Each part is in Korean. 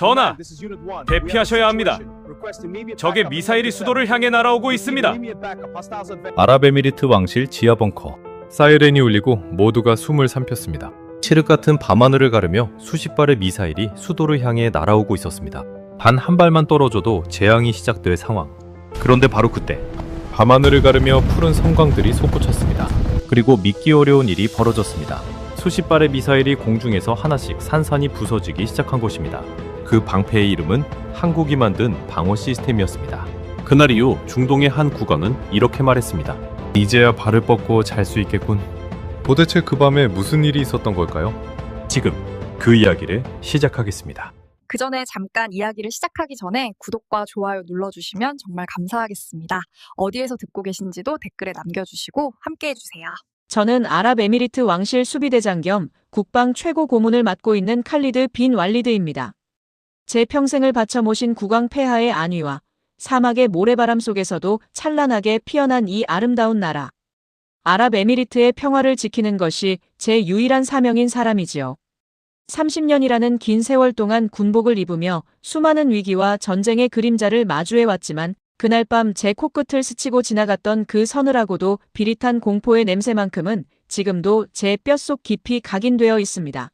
전하, 대피하셔야 합니다. 적의 미사일이 수도를 향해 날아오고 있습니다. 아랍에미리트 왕실 지하 벙커. 사이렌이 울리고 모두가 숨을 삼켰습니다. 칠흑 같은 밤하늘을 가르며 수십 발의 미사일이 수도를 향해 날아오고 있었습니다. 단 한 발만 떨어져도 재앙이 시작될 상황. 그런데 바로 그때 밤하늘을 가르며 푸른 성광들이 솟구쳤습니다. 그리고 믿기 어려운 일이 벌어졌습니다. 수십 발의 미사일이 공중에서 하나씩 산산이 부서지기 시작한 것입니다. 그 방패의 이름은 한국이 만든 방어 시스템이었습니다. 그날 이후 중동의 한 국왕은 이렇게 말했습니다. 이제야 발을 뻗고 잘 수 있겠군. 도대체 그 밤에 무슨 일이 있었던 걸까요? 지금 그 이야기를 시작하겠습니다. 그 전에 잠깐 이야기를 시작하기 전에 구독과 좋아요 눌러주시면 정말 감사하겠습니다. 어디에서 듣고 계신지도 댓글에 남겨주시고 함께 해주세요. 저는 아랍에미리트 왕실 수비대장 겸 국방 최고 고문을 맡고 있는 칼리드 빈 왈리드입니다. 제 평생을 바쳐 모신 국왕 폐하의 안위와 사막의 모래바람 속에서도 찬란하게 피어난 이 아름다운 나라. 아랍에미리트의 평화를 지키는 것이 제 유일한 사명인 사람이지요. 30년이라는 긴 세월 동안 군복을 입으며 수많은 위기와 전쟁의 그림자를 마주해왔지만 그날 밤 제 코끝을 스치고 지나갔던 그 서늘하고도 비릿한 공포의 냄새만큼은 지금도 제 뼛속 깊이 각인되어 있습니다.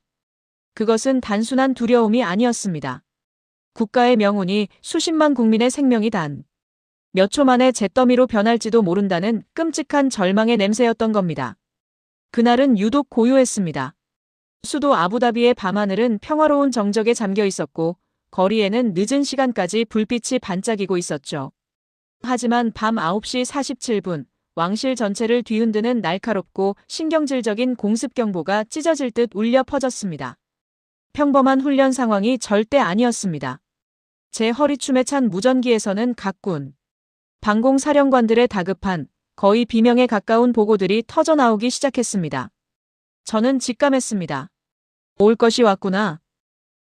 그것은 단순한 두려움이 아니었습니다. 국가의 명운이 수십만 국민의 생명이 단 몇 초 만에 잿더미로 변할지도 모른다는 끔찍한 절망의 냄새였던 겁니다. 그날은 유독 고요했습니다. 수도 아부다비의 밤하늘은 평화로운 정적에 잠겨 있었고 거리에는 늦은 시간까지 불빛이 반짝이고 있었죠. 하지만 밤 9시 47분 왕실 전체를 뒤흔드는 날카롭고 신경질적인 공습경보가 찢어질 듯 울려 퍼졌습니다. 평범한 훈련 상황이 절대 아니었습니다. 제 허리춤에 찬 무전기에서는 각군, 방공사령관들의 다급한, 거의 비명에 가까운 보고들이 터져나오기 시작했습니다. 저는 직감했습니다. 올 것이 왔구나.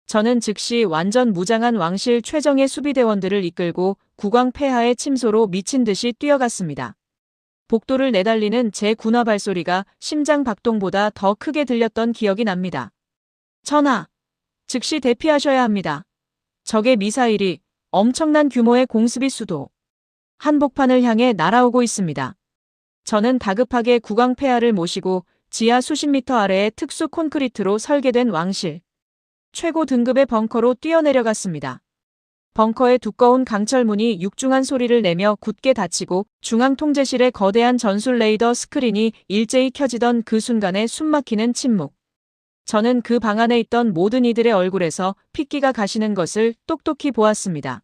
저는 즉시 완전 무장한 왕실 최정예 수비대원들을 이끌고 국왕 폐하의 침소로 미친 듯이 뛰어갔습니다. 복도를 내달리는 제 군화 발소리가 심장 박동보다 더 크게 들렸던 기억이 납니다. 전하, 즉시 대피하셔야 합니다. 적의 미사일이 엄청난 규모의 공습이 수도 한복판을 향해 날아오고 있습니다. 저는 다급하게 국왕 폐하를 모시고 지하 수십 미터 아래의 특수 콘크리트로 설계된 왕실 최고 등급의 벙커로 뛰어내려갔습니다. 벙커의 두꺼운 강철문이 육중한 소리를 내며 굳게 닫히고 중앙 통제실의 거대한 전술 레이더 스크린이 일제히 켜지던 그 순간에 숨막히는 침묵. 저는 그 방 안에 있던 모든 이들의 얼굴에서 핏기가 가시는 것을 똑똑히 보았습니다.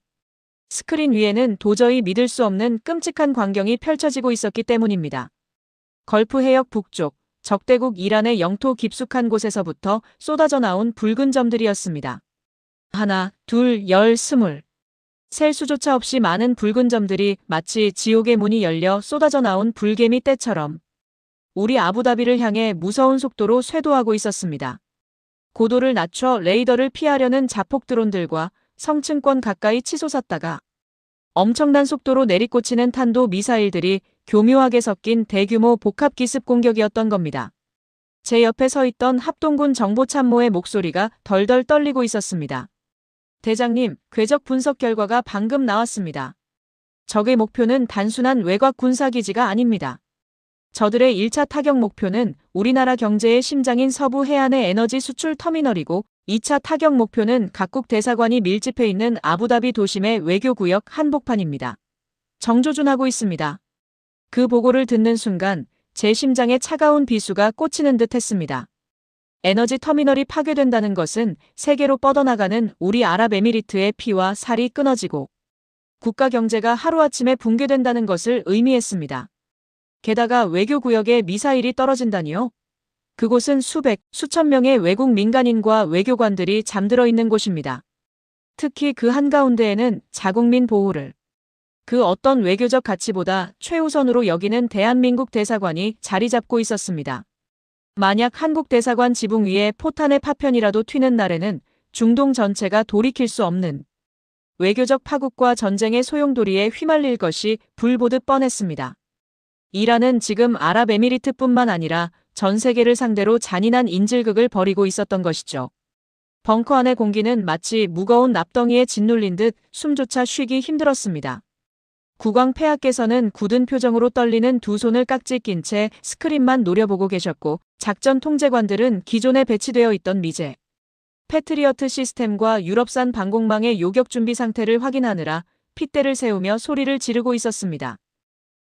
스크린 위에는 도저히 믿을 수 없는 끔찍한 광경이 펼쳐지고 있었기 때문입니다. 걸프 해역 북쪽, 적대국 이란의 영토 깊숙한 곳에서부터 쏟아져 나온 붉은 점들이었습니다. 하나, 둘, 열, 스물. 셀 수조차 없이 많은 붉은 점들이 마치 지옥의 문이 열려 쏟아져 나온 불개미 떼처럼 우리 아부다비를 향해 무서운 속도로 쇄도하고 있었습니다. 고도를 낮춰 레이더를 피하려는 자폭 드론들과 성층권 가까이 치솟았다가 엄청난 속도로 내리꽂히는 탄도 미사일들이 교묘하게 섞인 대규모 복합 기습 공격이었던 겁니다. 제 옆에 서 있던 합동군 정보참모의 목소리가 덜덜 떨리고 있었습니다. 대장님, 궤적 분석 결과가 방금 나왔습니다. 적의 목표는 단순한 외곽 군사기지가 아닙니다. 저들의 1차 타격 목표는 우리나라 경제의 심장인 서부 해안의 에너지 수출 터미널이고 2차 타격 목표는 각국 대사관이 밀집해 있는 아부다비 도심의 외교구역 한복판입니다. 정조준하고 있습니다. 그 보고를 듣는 순간 제 심장에 차가운 비수가 꽂히는 듯 했습니다. 에너지 터미널이 파괴된다는 것은 세계로 뻗어나가는 우리 아랍에미리트의 피와 살이 끊어지고 국가 경제가 하루아침에 붕괴된다는 것을 의미했습니다. 게다가 외교구역에 미사일이 떨어진다니요? 그곳은 수백, 수천 명의 외국 민간인과 외교관들이 잠들어 있는 곳입니다. 특히 그 한가운데에는 자국민 보호를 그 어떤 외교적 가치보다 최우선으로 여기는 대한민국 대사관이 자리 잡고 있었습니다. 만약 한국 대사관 지붕 위에 포탄의 파편이라도 튀는 날에는 중동 전체가 돌이킬 수 없는 외교적 파국과 전쟁의 소용돌이에 휘말릴 것이 불보듯 뻔했습니다. 이란은 지금 아랍에미리트뿐만 아니라 전 세계를 상대로 잔인한 인질극을 벌이고 있었던 것이죠. 벙커 안의 공기는 마치 무거운 납덩이에 짓눌린 듯 숨조차 쉬기 힘들었습니다. 국왕 폐하께서는 굳은 표정으로 떨리는 두 손을 깍지 낀 채 스크린만 노려보고 계셨고 작전 통제관들은 기존에 배치되어 있던 미제 패트리어트 시스템과 유럽산 방공망의 요격 준비 상태를 확인하느라 핏대를 세우며 소리를 지르고 있었습니다.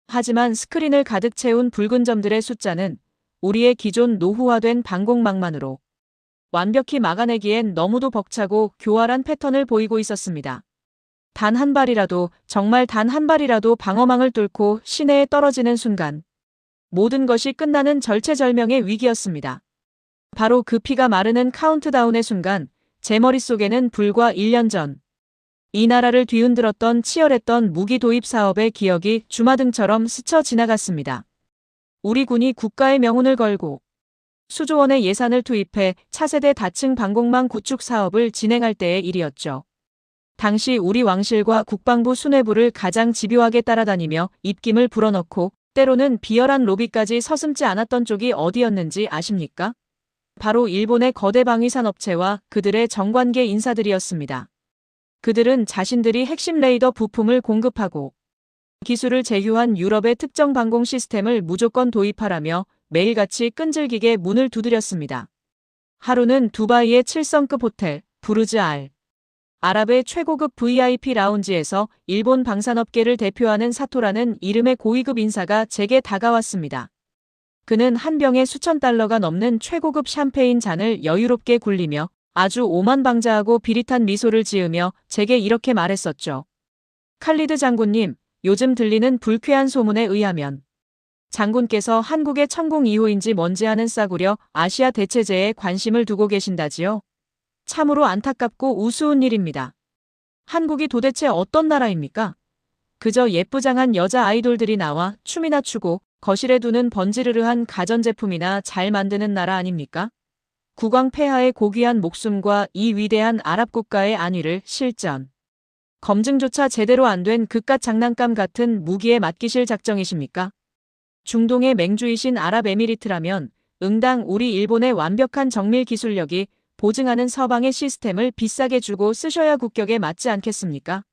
하지만 스크린을 가득 채운 붉은 점들의 숫자는 우리의 기존 노후화된 방공망만으로 완벽히 막아내기엔 너무도 벅차고 교활한 패턴을 보이고 있었습니다. 단 한 발이라도, 정말 단 한 발이라도 방어망을 뚫고 시내에 떨어지는 순간 모든 것이 끝나는 절체절명의 위기였습니다. 바로 그 피가 마르는 카운트다운의 순간 제 머릿속에는 불과 1년 전 이 나라를 뒤흔들었던 치열했던 무기 도입 사업의 기억이 주마등처럼 스쳐 지나갔습니다. 우리 군이 국가의 명운을 걸고 수조 원의 예산을 투입해 차세대 다층 방공망 구축 사업을 진행할 때의 일이었죠. 당시 우리 왕실과 국방부 수뇌부를 가장 집요하게 따라다니며 입김을 불어넣고 때로는 비열한 로비까지 서슴지 않았던 쪽이 어디였는지 아십니까? 바로 일본의 거대 방위산업체와 그들의 정관계 인사들이었습니다. 그들은 자신들이 핵심 레이더 부품을 공급하고 기술을 제휴한 유럽의 특정 방공 시스템을 무조건 도입하라며 매일같이 끈질기게 문을 두드렸습니다. 하루는 두바이의 7성급 호텔 부르즈 알 아랍의 최고급 VIP 라운지에서 일본 방산업계를 대표하는 사토라는 이름의 고위급 인사가 제게 다가왔습니다. 그는 한 병에 수천 달러가 넘는 최고급 샴페인 잔을 여유롭게 굴리며 아주 오만방자하고 비릿한 미소를 지으며 제게 이렇게 말했었죠. 칼리드 장군님, 요즘 들리는 불쾌한 소문에 의하면 장군께서 한국의 천공 2호인지 뭔지 하는 싸구려 아시아 대체제에 관심을 두고 계신다지요. 참으로 안타깝고 우스운 일입니다. 한국이 도대체 어떤 나라입니까? 그저 예쁘장한 여자 아이돌들이 나와 춤이나 추고 거실에 두는 번지르르한 가전제품이나 잘 만드는 나라 아닙니까? 국왕 폐하의 고귀한 목숨과 이 위대한 아랍 국가의 안위를 실전 검증조차 제대로 안 된 그깟 장난감 같은 무기에 맡기실 작정이십니까? 중동의 맹주이신 아랍에미리트라면 응당 우리 일본의 완벽한 정밀 기술력이 보증하는 서방의 시스템을 비싸게 주고 쓰셔야 국격에 맞지 않겠습니까?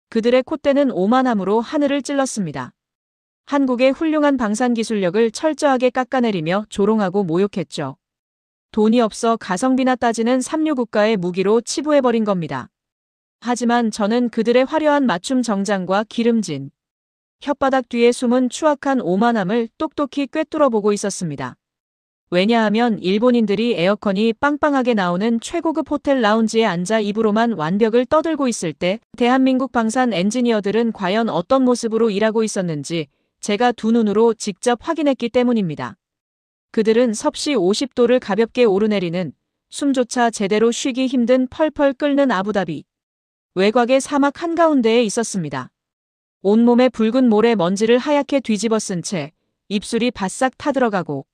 그들의 콧대는 오만함으로 하늘을 찔렀습니다. 한국의 훌륭한 방산 기술력을 철저하게 깎아내리며 조롱하고 모욕했죠. 돈이 없어 가성비나 따지는 삼류 국가의 무기로 치부해버린 겁니다. 하지만 저는 그들의 화려한 맞춤 정장과 기름진 혓바닥 뒤에 숨은 추악한 오만함을 똑똑히 꿰뚫어보고 있었습니다. 왜냐하면 일본인들이 에어컨이 빵빵하게 나오는 최고급 호텔 라운지에 앉아 입으로만 완벽을 떠들고 있을 때 대한민국 방산 엔지니어들은 과연 어떤 모습으로 일하고 있었는지 제가 두 눈으로 직접 확인했기 때문입니다. 그들은 섭씨 50도를 가볍게 오르내리는 숨조차 제대로 쉬기 힘든 펄펄 끓는 아부다비 외곽의 사막 한가운데에 있었습니다. 온몸에 붉은 모래 먼지를 하얗게 뒤집어 쓴 채 입술이 바싹 타들어가고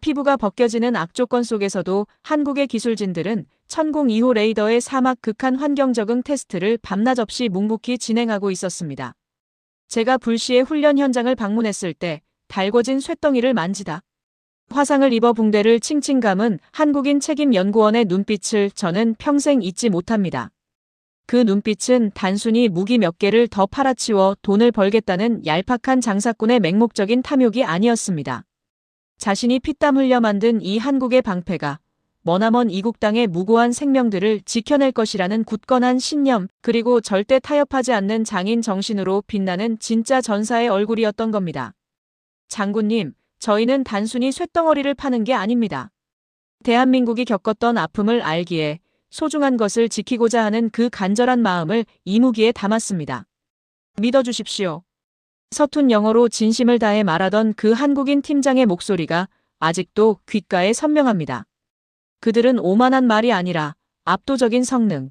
피부가 벗겨지는 악조건 속에서도 한국의 기술진들은 천공 2호 레이더의 사막 극한 환경 적응 테스트를 밤낮 없이 묵묵히 진행하고 있었습니다. 제가 불시에 훈련 현장을 방문했을 때 달궈진 쇳덩이를 만지다 화상을 입어 붕대를 칭칭 감은 한국인 책임연구원의 눈빛을 저는 평생 잊지 못합니다. 그 눈빛은 단순히 무기 몇 개를 더 팔아치워 돈을 벌겠다는 얄팍한 장사꾼의 맹목적인 탐욕이 아니었습니다. 자신이 피땀 흘려 만든 이 한국의 방패가 머나먼 이국 땅의 무고한 생명들을 지켜낼 것이라는 굳건한 신념 그리고 절대 타협하지 않는 장인 정신으로 빛나는 진짜 전사의 얼굴이었던 겁니다. 장군님, 저희는 단순히 쇳덩어리를 파는 게 아닙니다. 대한민국이 겪었던 아픔을 알기에 소중한 것을 지키고자 하는 그 간절한 마음을 이 무기에 담았습니다. 믿어주십시오. 서툰 영어로 진심을 다해 말하던 그 한국인 팀장의 목소리가 아직도 귓가에 선명합니다. 그들은 오만한 말이 아니라 압도적인 성능,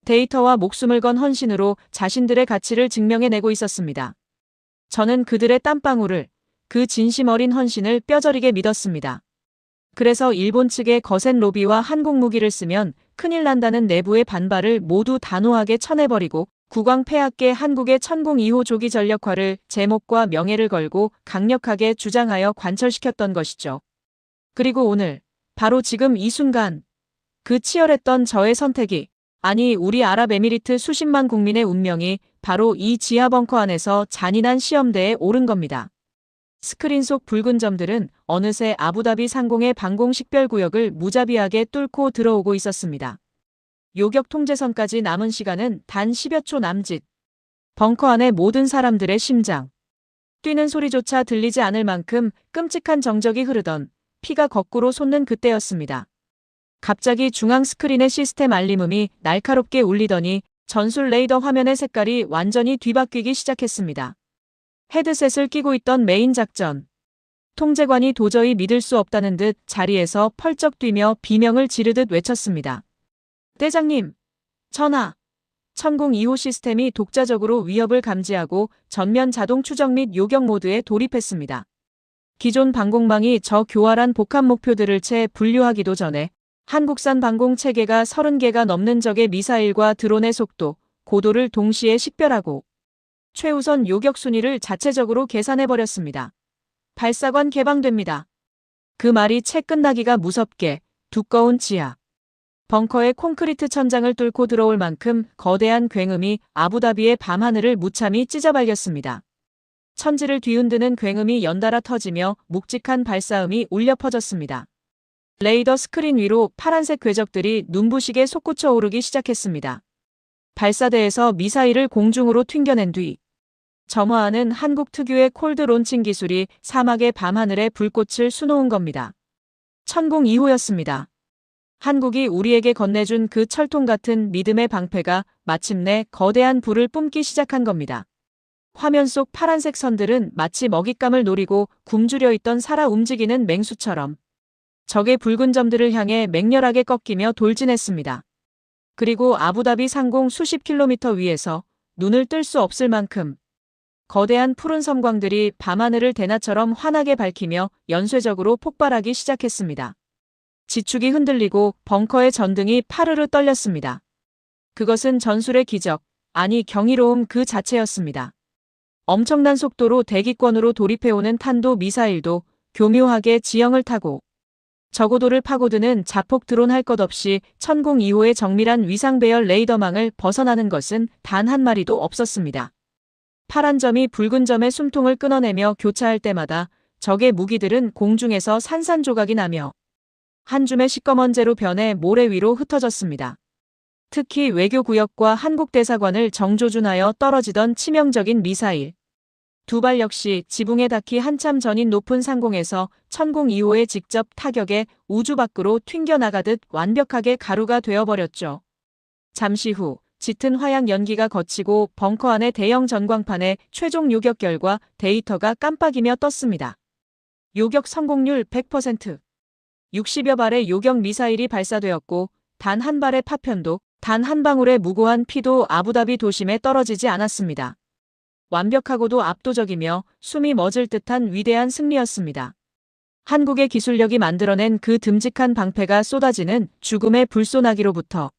데이터와 목숨을 건 헌신으로 자신들의 가치를 증명해내고 있었습니다. 저는 그들의 땀방울을, 그 진심 어린 헌신을 뼈저리게 믿었습니다. 그래서 일본 측의 거센 로비와 한국 무기를 쓰면 큰일 난다는 내부의 반발을 모두 단호하게 쳐내버리고 국왕 폐하께 한국의 천공 2호 조기 전력화를 제목과 명예를 걸고 강력하게 주장하여 관철시켰던 것이죠. 그리고 오늘, 바로 지금 이 순간, 그 치열했던 저의 선택이, 아니 우리 아랍에미리트 수십만 국민의 운명이 바로 이 지하 벙커 안에서 잔인한 시험대에 오른 겁니다. 스크린 속 붉은 점들은 어느새 아부다비 상공의 방공 식별구역을 무자비하게 뚫고 들어오고 있었습니다. 요격 통제선까지 남은 시간은 단 10여 초 남짓. 벙커 안의 모든 사람들의 심장. 뛰는 소리조차 들리지 않을 만큼 끔찍한 정적이 흐르던 피가 거꾸로 솟는 그때였습니다. 갑자기 중앙 스크린의 시스템 알림음이 날카롭게 울리더니 전술 레이더 화면의 색깔이 완전히 뒤바뀌기 시작했습니다. 헤드셋을 끼고 있던 메인 작전. 통제관이 도저히 믿을 수 없다는 듯 자리에서 펄쩍 뛰며 비명을 지르듯 외쳤습니다. 대장님, 전하. 천공 2호 시스템이 독자적으로 위협을 감지하고 전면 자동 추적 및 요격 모드에 돌입했습니다. 기존 방공망이 저 교활한 복합 목표들을 채 분류하기도 전에 한국산 방공 체계가 30개가 넘는 적의 미사일과 드론의 속도, 고도를 동시에 식별하고 최우선 요격 순위를 자체적으로 계산해버렸습니다. 발사관 개방됩니다. 그 말이 채 끝나기가 무섭게 두꺼운 지하. 벙커의 콘크리트 천장을 뚫고 들어올 만큼 거대한 굉음이 아부다비의 밤하늘을 무참히 찢어발겼습니다. 천지를 뒤흔드는 굉음이 연달아 터지며 묵직한 발사음이 울려 퍼졌습니다. 레이더 스크린 위로 파란색 궤적들이 눈부시게 솟구쳐 오르기 시작했습니다. 발사대에서 미사일을 공중으로 튕겨낸 뒤 점화하는 한국 특유의 콜드 론칭 기술이 사막의 밤하늘에 불꽃을 수놓은 겁니다. 천공 2호였습니다. 한국이 우리에게 건네준 그 철통 같은 믿음의 방패가 마침내 거대한 불을 뿜기 시작한 겁니다. 화면 속 파란색 선들은 마치 먹잇감을 노리고 굶주려 있던 살아 움직이는 맹수처럼 적의 붉은 점들을 향해 맹렬하게 꺾이며 돌진했습니다. 그리고 아부다비 상공 수십 킬로미터 위에서 눈을 뜰 수 없을 만큼 거대한 푸른 섬광들이 밤하늘을 대낮처럼 환하게 밝히며 연쇄적으로 폭발하기 시작했습니다. 지축이 흔들리고 벙커의 전등이 파르르 떨렸습니다. 그것은 전술의 기적, 아니 경이로움 그 자체였습니다. 엄청난 속도로 대기권으로 돌입해오는 탄도 미사일도 교묘하게 지형을 타고 저고도를 파고드는 자폭 드론 할 것 없이 천공 2호의 정밀한 위상 배열 레이더망을 벗어나는 것은 단 한 마리도 없었습니다. 파란 점이 붉은 점의 숨통을 끊어내며 교차할 때마다 적의 무기들은 공중에서 산산조각이 나며 한 줌의 시꺼먼재로 변해 모래 위로 흩어졌습니다. 특히 외교구역과 한국대사관을 정조준하여 떨어지던 치명적인 미사일. 두 발 역시 지붕에 닿기 한참 전인 높은 상공에서 천공 2호의 직접 타격에 우주 밖으로 튕겨나가듯 완벽하게 가루가 되어버렸죠. 잠시 후 짙은 화양 연기가 거치고 벙커 안의 대형 전광판에 최종 요격 결과 데이터가 깜빡이며 떴습니다. 요격 성공률 100%. 60여 발의 요격 미사일이 발사되었고 단 한 발의 파편도, 단 한 방울의 무고한 피도 아부다비 도심에 떨어지지 않았습니다. 완벽하고도 압도적이며 숨이 멎을 듯한 위대한 승리였습니다. 한국의 기술력이 만들어낸 그 듬직한 방패가 쏟아지는 죽음의 불소나기로부터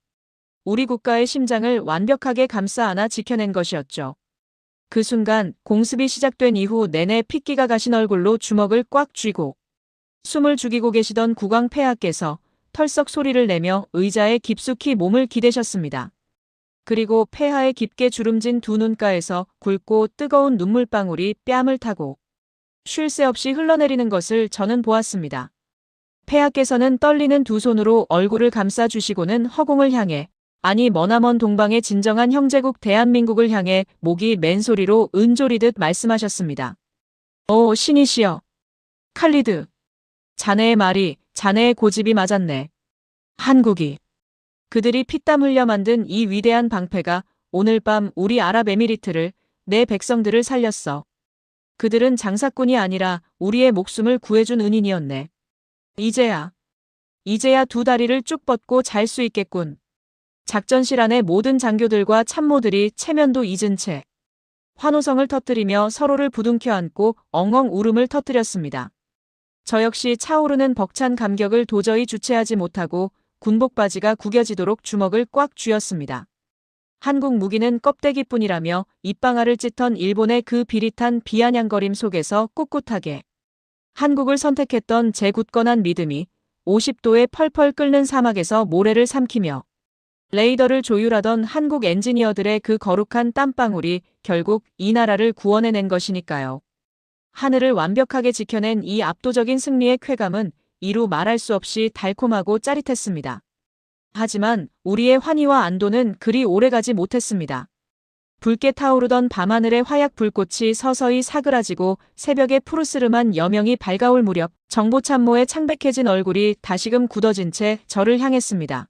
우리 국가의 심장을 완벽하게 감싸 안아 지켜낸 것이었죠. 그 순간 공습이 시작된 이후 내내 핏기가 가신 얼굴로 주먹을 꽉 쥐고 숨을 죽이고 계시던 국왕 폐하께서 털썩 소리를 내며 의자에 깊숙이 몸을 기대셨습니다. 그리고 폐하의 깊게 주름진 두 눈가에서 굵고 뜨거운 눈물방울이 뺨을 타고 쉴 새 없이 흘러내리는 것을 저는 보았습니다. 폐하께서는 떨리는 두 손으로 얼굴을 감싸주시고는 허공을 향해, 아니 머나먼 동방의 진정한 형제국 대한민국을 향해 목이 맨소리로 은조리듯 말씀하셨습니다. 오 신이시여. 칼리드. 자네의 말이, 자네의 고집이 맞았네. 한국이. 그들이 피땀 흘려 만든 이 위대한 방패가 오늘 밤 우리 아랍에미리트를, 내 백성들을 살렸어. 그들은 장사꾼이 아니라 우리의 목숨을 구해준 은인이었네. 이제야 두 다리를 쭉 뻗고 잘 수 있겠군. 작전실 안의 모든 장교들과 참모들이 체면도 잊은 채 환호성을 터뜨리며 서로를 부둥켜 안고 엉엉 울음을 터뜨렸습니다. 저 역시 차오르는 벅찬 감격을 도저히 주체하지 못하고 군복 바지가 구겨지도록 주먹을 꽉 쥐었습니다. 한국 무기는 껍데기뿐이라며 입방아를 찢던 일본의 그 비릿한 비아냥거림 속에서 꿋꿋하게 한국을 선택했던 제 굳건한 믿음이 50도에 펄펄 끓는 사막에서 모래를 삼키며 레이더를 조율하던 한국 엔지니어들의 그 거룩한 땀방울이 결국 이 나라를 구원해낸 것이니까요. 하늘을 완벽하게 지켜낸 이 압도적인 승리의 쾌감은 이루 말할 수 없이 달콤하고 짜릿했습니다. 하지만 우리의 환희와 안도는 그리 오래가지 못했습니다. 붉게 타오르던 밤하늘의 화약 불꽃이 서서히 사그라지고 새벽의 푸르스름한 여명이 밝아올 무렵 정보참모의 창백해진 얼굴이 다시금 굳어진 채 저를 향했습니다.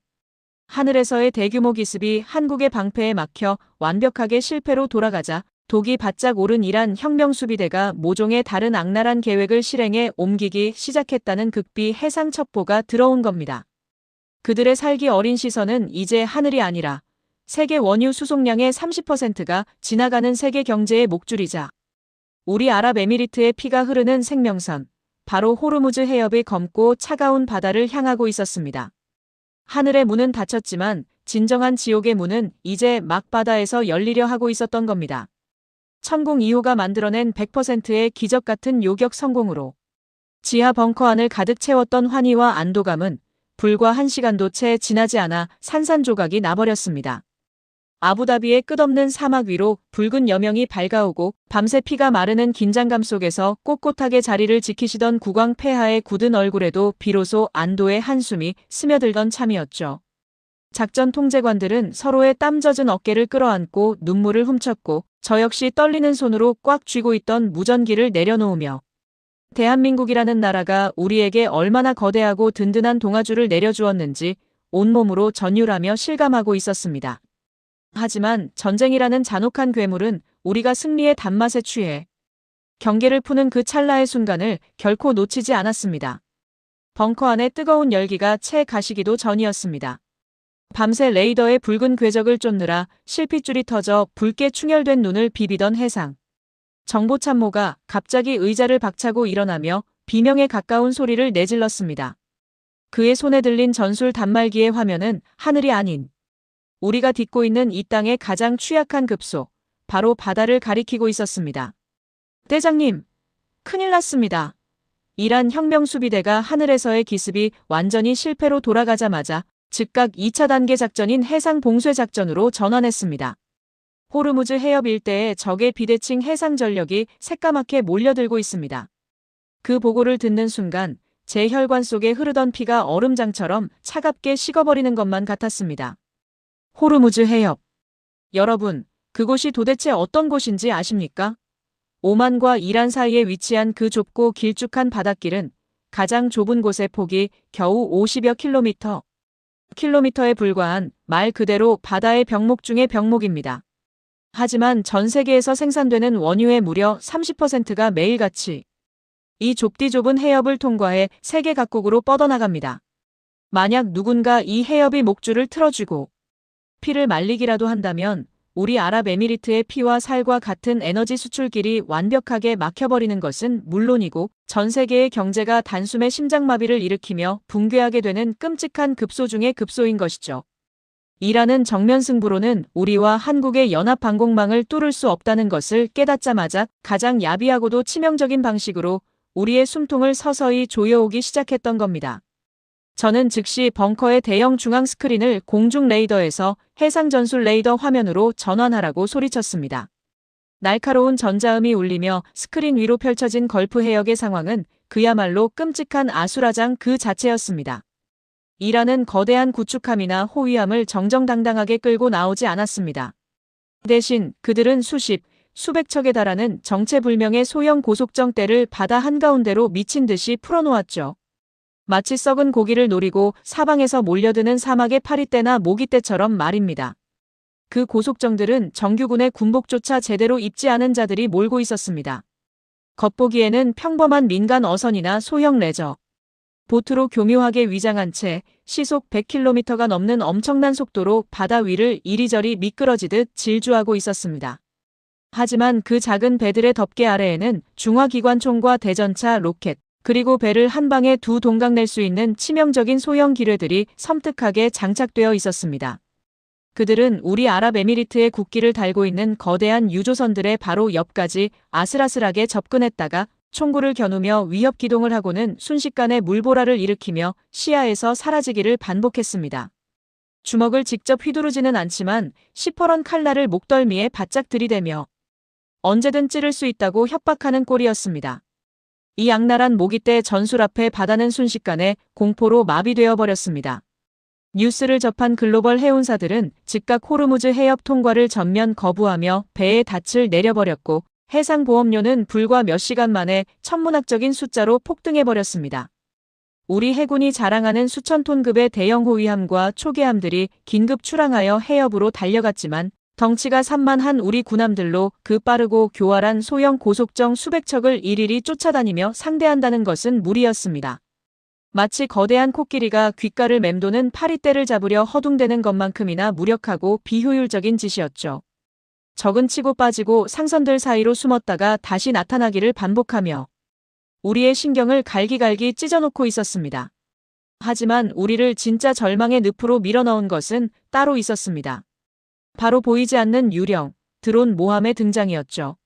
하늘에서의 대규모 기습이 한국의 방패에 막혀 완벽하게 실패로 돌아가자 독이 바짝 오른 이란 혁명수비대가 모종의 다른 악랄한 계획을 실행에 옮기기 시작했다는 극비 해상 첩보가 들어온 겁니다. 그들의 살기 어린 시선은 이제 하늘이 아니라 세계 원유 수송량의 30%가 지나가는 세계 경제의 목줄이자 우리 아랍에미리트의 피가 흐르는 생명선, 바로 호르무즈 해협의 검고 차가운 바다를 향하고 있었습니다. 하늘의 문은 닫혔지만 진정한 지옥의 문은 이제 막 바다에서 열리려 하고 있었던 겁니다. 천공 2호가 만들어낸 100%의 기적 같은 요격 성공으로 지하 벙커 안을 가득 채웠던 환희와 안도감은 불과 1시간도 채 지나지 않아 산산조각이 나버렸습니다. 아부다비의 끝없는 사막 위로 붉은 여명이 밝아오고 밤새 피가 마르는 긴장감 속에서 꼿꼿하게 자리를 지키시던 국왕 폐하의 굳은 얼굴에도 비로소 안도의 한숨이 스며들던 참이었죠. 작전 통제관들은 서로의 땀 젖은 어깨를 끌어안고 눈물을 훔쳤고 저 역시 떨리는 손으로 꽉 쥐고 있던 무전기를 내려놓으며 대한민국이라는 나라가 우리에게 얼마나 거대하고 든든한 동아줄을 내려주었는지 온몸으로 전율하며 실감하고 있었습니다. 하지만 전쟁이라는 잔혹한 괴물은 우리가 승리의 단맛에 취해 경계를 푸는 그 찰나의 순간을 결코 놓치지 않았습니다. 벙커 안의 뜨거운 열기가 채 가시기도 전이었습니다. 밤새 레이더의 붉은 궤적을 쫓느라 실핏줄이 터져 붉게 충혈된 눈을 비비던 해상. 정보참모가 갑자기 의자를 박차고 일어나며 비명에 가까운 소리를 내질렀습니다. 그의 손에 들린 전술 단말기의 화면은 하늘이 아닌 우리가 딛고 있는 이 땅의 가장 취약한 급소, 바로 바다를 가리키고 있었습니다. 대장님, 큰일 났습니다. 이란 혁명수비대가 하늘에서의 기습이 완전히 실패로 돌아가자마자 즉각 2차 단계 작전인 해상 봉쇄 작전으로 전환했습니다. 호르무즈 해협 일대에 적의 비대칭 해상 전력이 새까맣게 몰려들고 있습니다. 그 보고를 듣는 순간 제 혈관 속에 흐르던 피가 얼음장처럼 차갑게 식어버리는 것만 같았습니다. 호르무즈 해협. 여러분, 그곳이 도대체 어떤 곳인지 아십니까? 오만과 이란 사이에 위치한 그 좁고 길쭉한 바닷길은 가장 좁은 곳의 폭이 겨우 50여 킬로미터에 불과한 말 그대로 바다의 병목 중의 병목입니다. 하지만 전 세계에서 생산되는 원유의 무려 30%가 매일같이 이 좁디 좁은 해협을 통과해 세계 각국으로 뻗어나갑니다. 만약 누군가 이 해협의 목줄을 틀어쥐고 피를 말리기라도 한다면 우리 아랍에미리트의 피와 살과 같은 에너지 수출길이 완벽하게 막혀버리는 것은 물론이고 전 세계의 경제가 단숨에 심장마비를 일으키며 붕괴하게 되는 끔찍한 급소 중의 급소인 것이죠. 이란은 정면 승부로는 우리와 한국의 연합 방공망을 뚫을 수 없다는 것을 깨닫자마자 가장 야비하고도 치명적인 방식으로 우리의 숨통을 서서히 조여오기 시작했던 겁니다. 저는 즉시 벙커의 대형 중앙 스크린을 공중 레이더에서 해상 전술 레이더 화면으로 전환하라고 소리쳤습니다. 날카로운 전자음이 울리며 스크린 위로 펼쳐진 걸프 해역의 상황은 그야말로 끔찍한 아수라장 그 자체였습니다. 이란은 거대한 구축함이나 호위함을 정정당당하게 끌고 나오지 않았습니다. 대신 그들은 수백 척에 달하는 정체불명의 소형 고속정대를 바다 한가운데로 미친 듯이 풀어놓았죠. 마치 썩은 고기를 노리고 사방에서 몰려드는 사막의 파리떼나 모기떼처럼 말입니다. 그 고속정들은 정규군의 군복조차 제대로 입지 않은 자들이 몰고 있었습니다. 겉보기에는 평범한 민간 어선이나 소형 레저 보트로 교묘하게 위장한 채 시속 100km가 넘는 엄청난 속도로 바다 위를 이리저리 미끄러지듯 질주하고 있었습니다. 하지만 그 작은 배들의 덮개 아래에는 중화기관총과 대전차, 로켓, 그리고 배를 한 방에 두 동강 낼 수 있는 치명적인 소형 기뢰들이 섬뜩하게 장착되어 있었습니다. 그들은 우리 아랍에미리트의 국기를 달고 있는 거대한 유조선들의 바로 옆까지 아슬아슬하게 접근했다가 총구를 겨누며 위협 기동을 하고는 순식간에 물보라를 일으키며 시야에서 사라지기를 반복했습니다. 주먹을 직접 휘두르지는 않지만 시퍼런 칼날을 목덜미에 바짝 들이대며 언제든 찌를 수 있다고 협박하는 꼴이었습니다. 이 악랄한 모기떼 전술 앞에 바다는 순식간에 공포로 마비되어 버렸습니다. 뉴스를 접한 글로벌 해운사들은 즉각 호르무즈 해협 통과를 전면 거부하며 배의 닻을 내려버렸고 해상보험료는 불과 몇 시간 만에 천문학적인 숫자로 폭등해버렸습니다. 우리 해군이 자랑하는 수천 톤급의 대형 호위함과 초계함들이 긴급 출항하여 해협으로 달려갔지만 덩치가 산만한 우리 군함들로 그 빠르고 교활한 소형 고속정 수백 척을 일일이 쫓아다니며 상대한다는 것은 무리였습니다. 마치 거대한 코끼리가 귓가를 맴도는 파리떼를 잡으려 허둥대는 것만큼이나 무력하고 비효율적인 짓이었죠. 적은 치고 빠지고 상선들 사이로 숨었다가 다시 나타나기를 반복하며 우리의 신경을 갈기갈기 찢어놓고 있었습니다. 하지만 우리를 진짜 절망의 늪으로 밀어넣은 것은 따로 있었습니다. 바로 보이지 않는 유령, 드론 모함의 등장이었죠.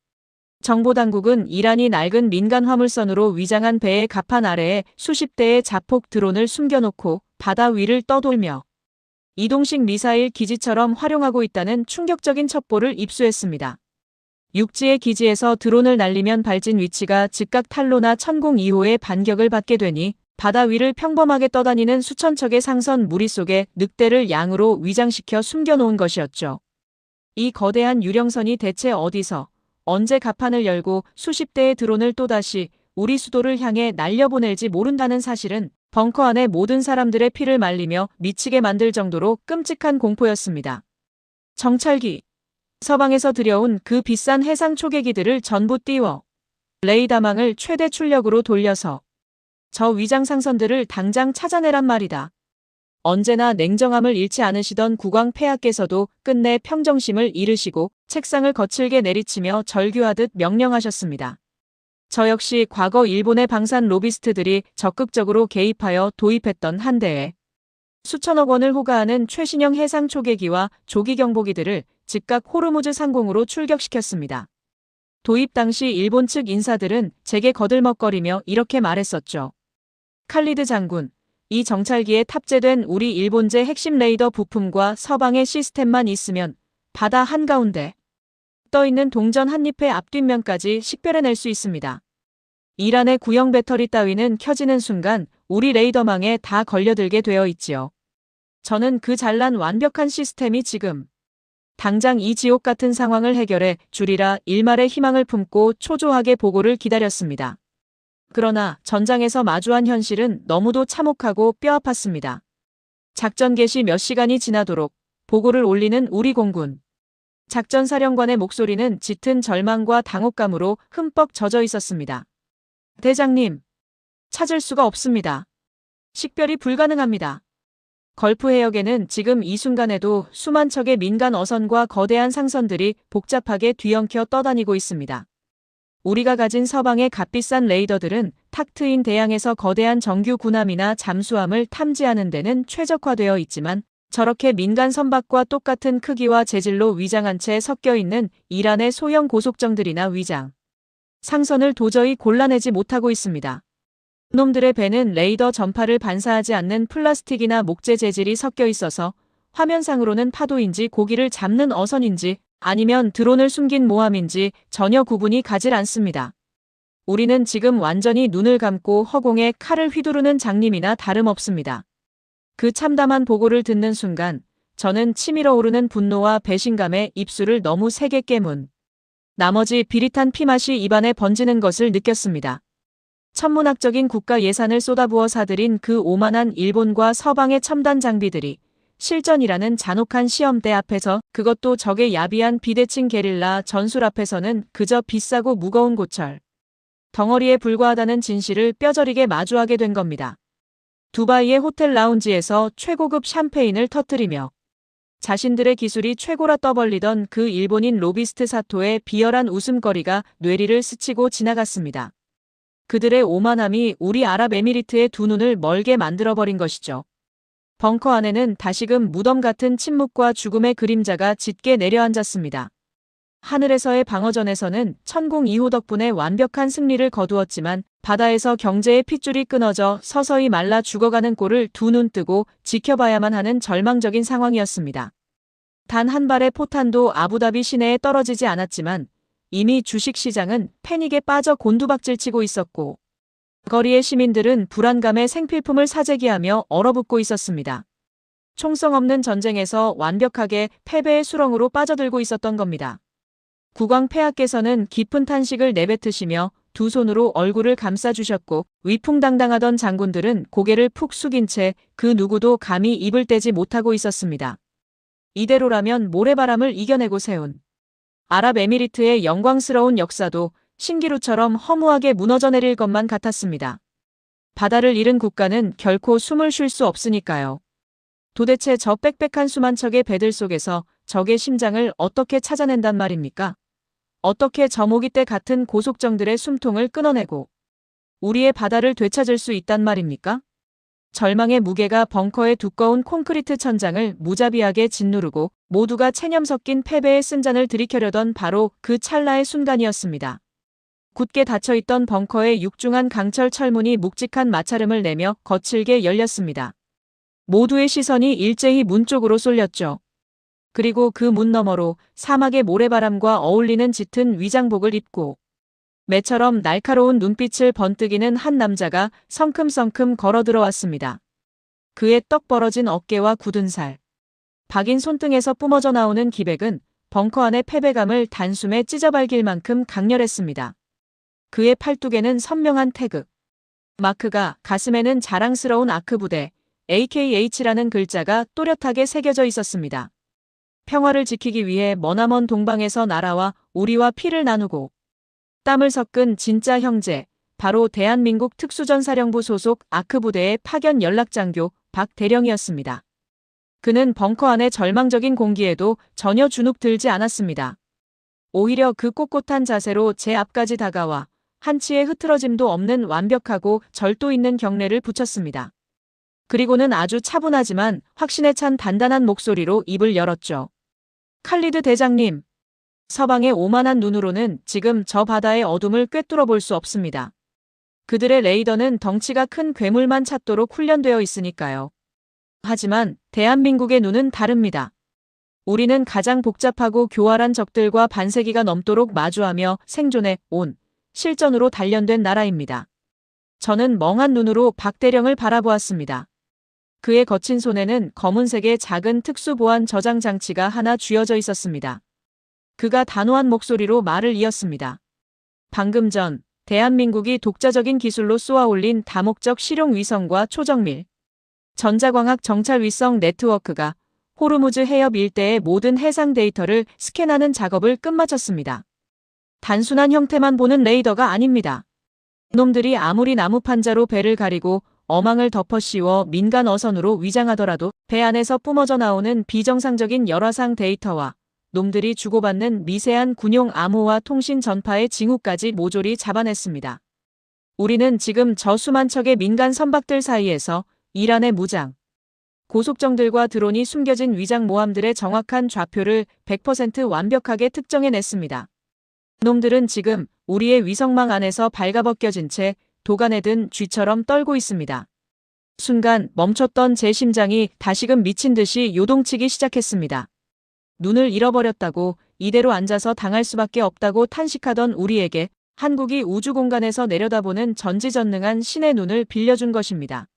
정보당국은 이란이 낡은 민간 화물선으로 위장한 배의 갑판 아래에 수십 대의 자폭 드론을 숨겨놓고 바다 위를 떠돌며 이동식 미사일 기지처럼 활용하고 있다는 충격적인 첩보를 입수했습니다. 육지의 기지에서 드론을 날리면 발진 위치가 즉각 탄로나 천공 2호의 반격을 받게 되니 바다 위를 평범하게 떠다니는 수천 척의 상선 무리 속에 늑대를 양으로 위장시켜 숨겨놓은 것이었죠. 이 거대한 유령선이 대체 어디서 언제 갑판을 열고 수십 대의 드론을 또다시 우리 수도를 향해 날려보낼지 모른다는 사실은 벙커 안의 모든 사람들의 피를 말리며 미치게 만들 정도로 끔찍한 공포였습니다. 정찰기. 서방에서 들여온 그 비싼 해상 초계기들을 전부 띄워 레이더망을 최대 출력으로 돌려서 저 위장 상선들을 당장 찾아내란 말이다. 언제나 냉정함을 잃지 않으시던 국왕 폐하께서도 끝내 평정심을 잃으시고 책상을 거칠게 내리치며 절규하듯 명령하셨습니다. 저 역시 과거 일본의 방산 로비스트들이 적극적으로 개입하여 도입했던 한 대에 수천억 원을 호가하는 최신형 해상 초계기와 조기 경보기들을 즉각 호르무즈 상공으로 출격시켰습니다. 도입 당시 일본 측 인사들은 제게 거들먹거리며 이렇게 말했었죠. 칼리드 장군, 이 정찰기에 탑재된 우리 일본제 핵심 레이더 부품과 서방의 시스템만 있으면 바다 한가운데 떠있는 동전 한 잎의 앞뒷면까지 식별해낼 수 있습니다. 이란의 구형 배터리 따위는 켜지는 순간 우리 레이더망에 다 걸려들게 되어 있지요. 저는 그 잘난 완벽한 시스템이 지금 당장 이 지옥 같은 상황을 해결해 주리라 일말의 희망을 품고 초조하게 보고를 기다렸습니다. 그러나 전장에서 마주한 현실은 너무도 참혹하고 뼈아팠습니다. 작전 개시 몇 시간이 지나도록 보고를 올리는 우리 공군. 작전사령관의 목소리는 짙은 절망과 당혹감으로 흠뻑 젖어 있었습니다. 대장님, 찾을 수가 없습니다. 식별이 불가능합니다. 걸프 해역에는 지금 이 순간에도 수만 척의 민간 어선과 거대한 상선들이 복잡하게 뒤엉켜 떠다니고 있습니다. 우리가 가진 서방의 값비싼 레이더들은 탁 트인 대양에서 거대한 정규 군함이나 잠수함을 탐지하는 데는 최적화되어 있지만 저렇게 민간 선박과 똑같은 크기와 재질로 위장한 채 섞여 있는 이란의 소형 고속정들이나 위장 상선을 도저히 골라내지 못하고 있습니다. 놈들의 배는 레이더 전파를 반사하지 않는 플라스틱이나 목재 재질이 섞여 있어서 화면상으로는 파도인지 고기를 잡는 어선인지 아니면 드론을 숨긴 모함인지 전혀 구분이 가질 않습니다. 우리는 지금 완전히 눈을 감고 허공에 칼을 휘두르는 장님이나 다름없습니다. 그 참담한 보고를 듣는 순간 저는 치밀어 오르는 분노와 배신감에 입술을 너무 세게 깨문 나머지 비릿한 피맛이 입안에 번지는 것을 느꼈습니다. 천문학적인 국가 예산을 쏟아부어 사들인 그 오만한 일본과 서방의 첨단 장비들이 실전이라는 잔혹한 시험대 앞에서 그것도 적의 야비한 비대칭 게릴라 전술 앞에서는 그저 비싸고 무거운 고철 덩어리에 불과하다는 진실을 뼈저리게 마주하게 된 겁니다. 두바이의 호텔 라운지에서 최고급 샴페인을 터뜨리며 자신들의 기술이 최고라 떠벌리던 그 일본인 로비스트 사토의 비열한 웃음거리가 뇌리를 스치고 지나갔습니다. 그들의 오만함이 우리 아랍에미리트의 두 눈을 멀게 만들어버린 것이죠. 벙커 안에는 다시금 무덤 같은 침묵과 죽음의 그림자가 짙게 내려앉았습니다. 하늘에서의 방어전에서는 천공 2호 덕분에 완벽한 승리를 거두었지만 바다에서 경제의 핏줄이 끊어져 서서히 말라 죽어가는 꼴을 두 눈 뜨고 지켜봐야만 하는 절망적인 상황이었습니다. 단 한 발의 포탄도 아부다비 시내에 떨어지지 않았지만 이미 주식시장은 패닉에 빠져 곤두박질치고 있었고 거리의 시민들은 불안감에 생필품을 사재기하며 얼어붙고 있었습니다. 총성 없는 전쟁에서 완벽하게 패배의 수렁으로 빠져들고 있었던 겁니다. 국왕 폐하께서는 깊은 탄식을 내뱉으시며 두 손으로 얼굴을 감싸주셨고 위풍당당하던 장군들은 고개를 푹 숙인 채 그 누구도 감히 입을 떼지 못하고 있었습니다. 이대로라면 모래바람을 이겨내고 세운 아랍에미리트의 영광스러운 역사도 신기루처럼 허무하게 무너져 내릴 것만 같았습니다. 바다를 잃은 국가는 결코 숨을 쉴 수 없으니까요. 도대체 저 빽빽한 수만 척의 배들 속에서 적의 심장을 어떻게 찾아낸단 말입니까? 어떻게 저 모기떼 같은 고속정들의 숨통을 끊어내고 우리의 바다를 되찾을 수 있단 말입니까? 절망의 무게가 벙커의 두꺼운 콘크리트 천장을 무자비하게 짓누르고 모두가 체념 섞인 패배의 쓴잔을 들이켜려던 바로 그 찰나의 순간이었습니다. 굳게 닫혀있던 벙커의 육중한 강철 철문이 묵직한 마찰음을 내며 거칠게 열렸습니다. 모두의 시선이 일제히 문 쪽으로 쏠렸죠. 그리고 그 문 너머로 사막의 모래바람과 어울리는 짙은 위장복을 입고 매처럼 날카로운 눈빛을 번뜩이는 한 남자가 성큼성큼 걸어 들어왔습니다. 그의 떡 벌어진 어깨와 굳은 살, 박인 손등에서 뿜어져 나오는 기백은 벙커 안의 패배감을 단숨에 찢어발길 만큼 강렬했습니다. 그의 팔뚝에는 선명한 태극, 마크가, 가슴에는 자랑스러운 아크부대, AKH라는 글자가 또렷하게 새겨져 있었습니다. 평화를 지키기 위해 머나먼 동방에서 나라와 우리와 피를 나누고 땀을 섞은 진짜 형제, 바로 대한민국 특수전사령부 소속 아크부대의 파견 연락장교 박대령이었습니다. 그는 벙커 안의 절망적인 공기에도 전혀 주눅 들지 않았습니다. 오히려 그 꼿꼿한 자세로 제 앞까지 다가와 한치의 흐트러짐도 없는 완벽하고 절도 있는 경례를 붙였습니다. 그리고는 아주 차분하지만 확신에 찬 단단한 목소리로 입을 열었죠. 칼리드 대장님. 서방의 오만한 눈으로는 지금 저 바다의 어둠을 꿰뚫어 볼 수 없습니다. 그들의 레이더는 덩치가 큰 괴물만 찾도록 훈련되어 있으니까요. 하지만 대한민국의 눈은 다릅니다. 우리는 가장 복잡하고 교활한 적들과 반세기가 넘도록 마주하며 생존해 온 실전으로 단련된 나라입니다. 저는 멍한 눈으로 박대령을 바라보았습니다. 그의 거친 손에는 검은색의 작은 특수보안 저장 장치가 하나 쥐어져 있었습니다. 그가 단호한 목소리로 말을 이었습니다. 방금 전 대한민국이 독자적인 기술로 쏘아올린 다목적 실용 위성과 초정밀 전자광학 정찰 위성 네트워크가 호르무즈 해협 일대의 모든 해상 데이터를 스캔하는 작업을 끝마쳤습니다. 단순한 형태만 보는 레이더가 아닙니다. 놈들이 아무리 나무판자로 배를 가리고 어망을 덮어 씌워 민간 어선으로 위장하더라도 배 안에서 뿜어져 나오는 비정상적인 열화상 데이터와 놈들이 주고받는 미세한 군용 암호와 통신 전파의 징후까지 모조리 잡아냈습니다. 우리는 지금 저 수만 척의 민간 선박들 사이에서 이란의 무장, 고속정들과 드론이 숨겨진 위장 모함들의 정확한 좌표를 100% 완벽하게 특정해냈습니다. 놈들은 지금 우리의 위성망 안에서 발가벗겨진 채 도간에 든 쥐처럼 떨고 있습니다. 순간 멈췄던 제 심장이 다시금 미친 듯이 요동치기 시작했습니다. 눈을 잃어버렸다고, 이대로 앉아서 당할 수밖에 없다고 탄식하던 우리에게 한국이 우주공간에서 내려다보는 전지전능한 신의 눈을 빌려준 것입니다.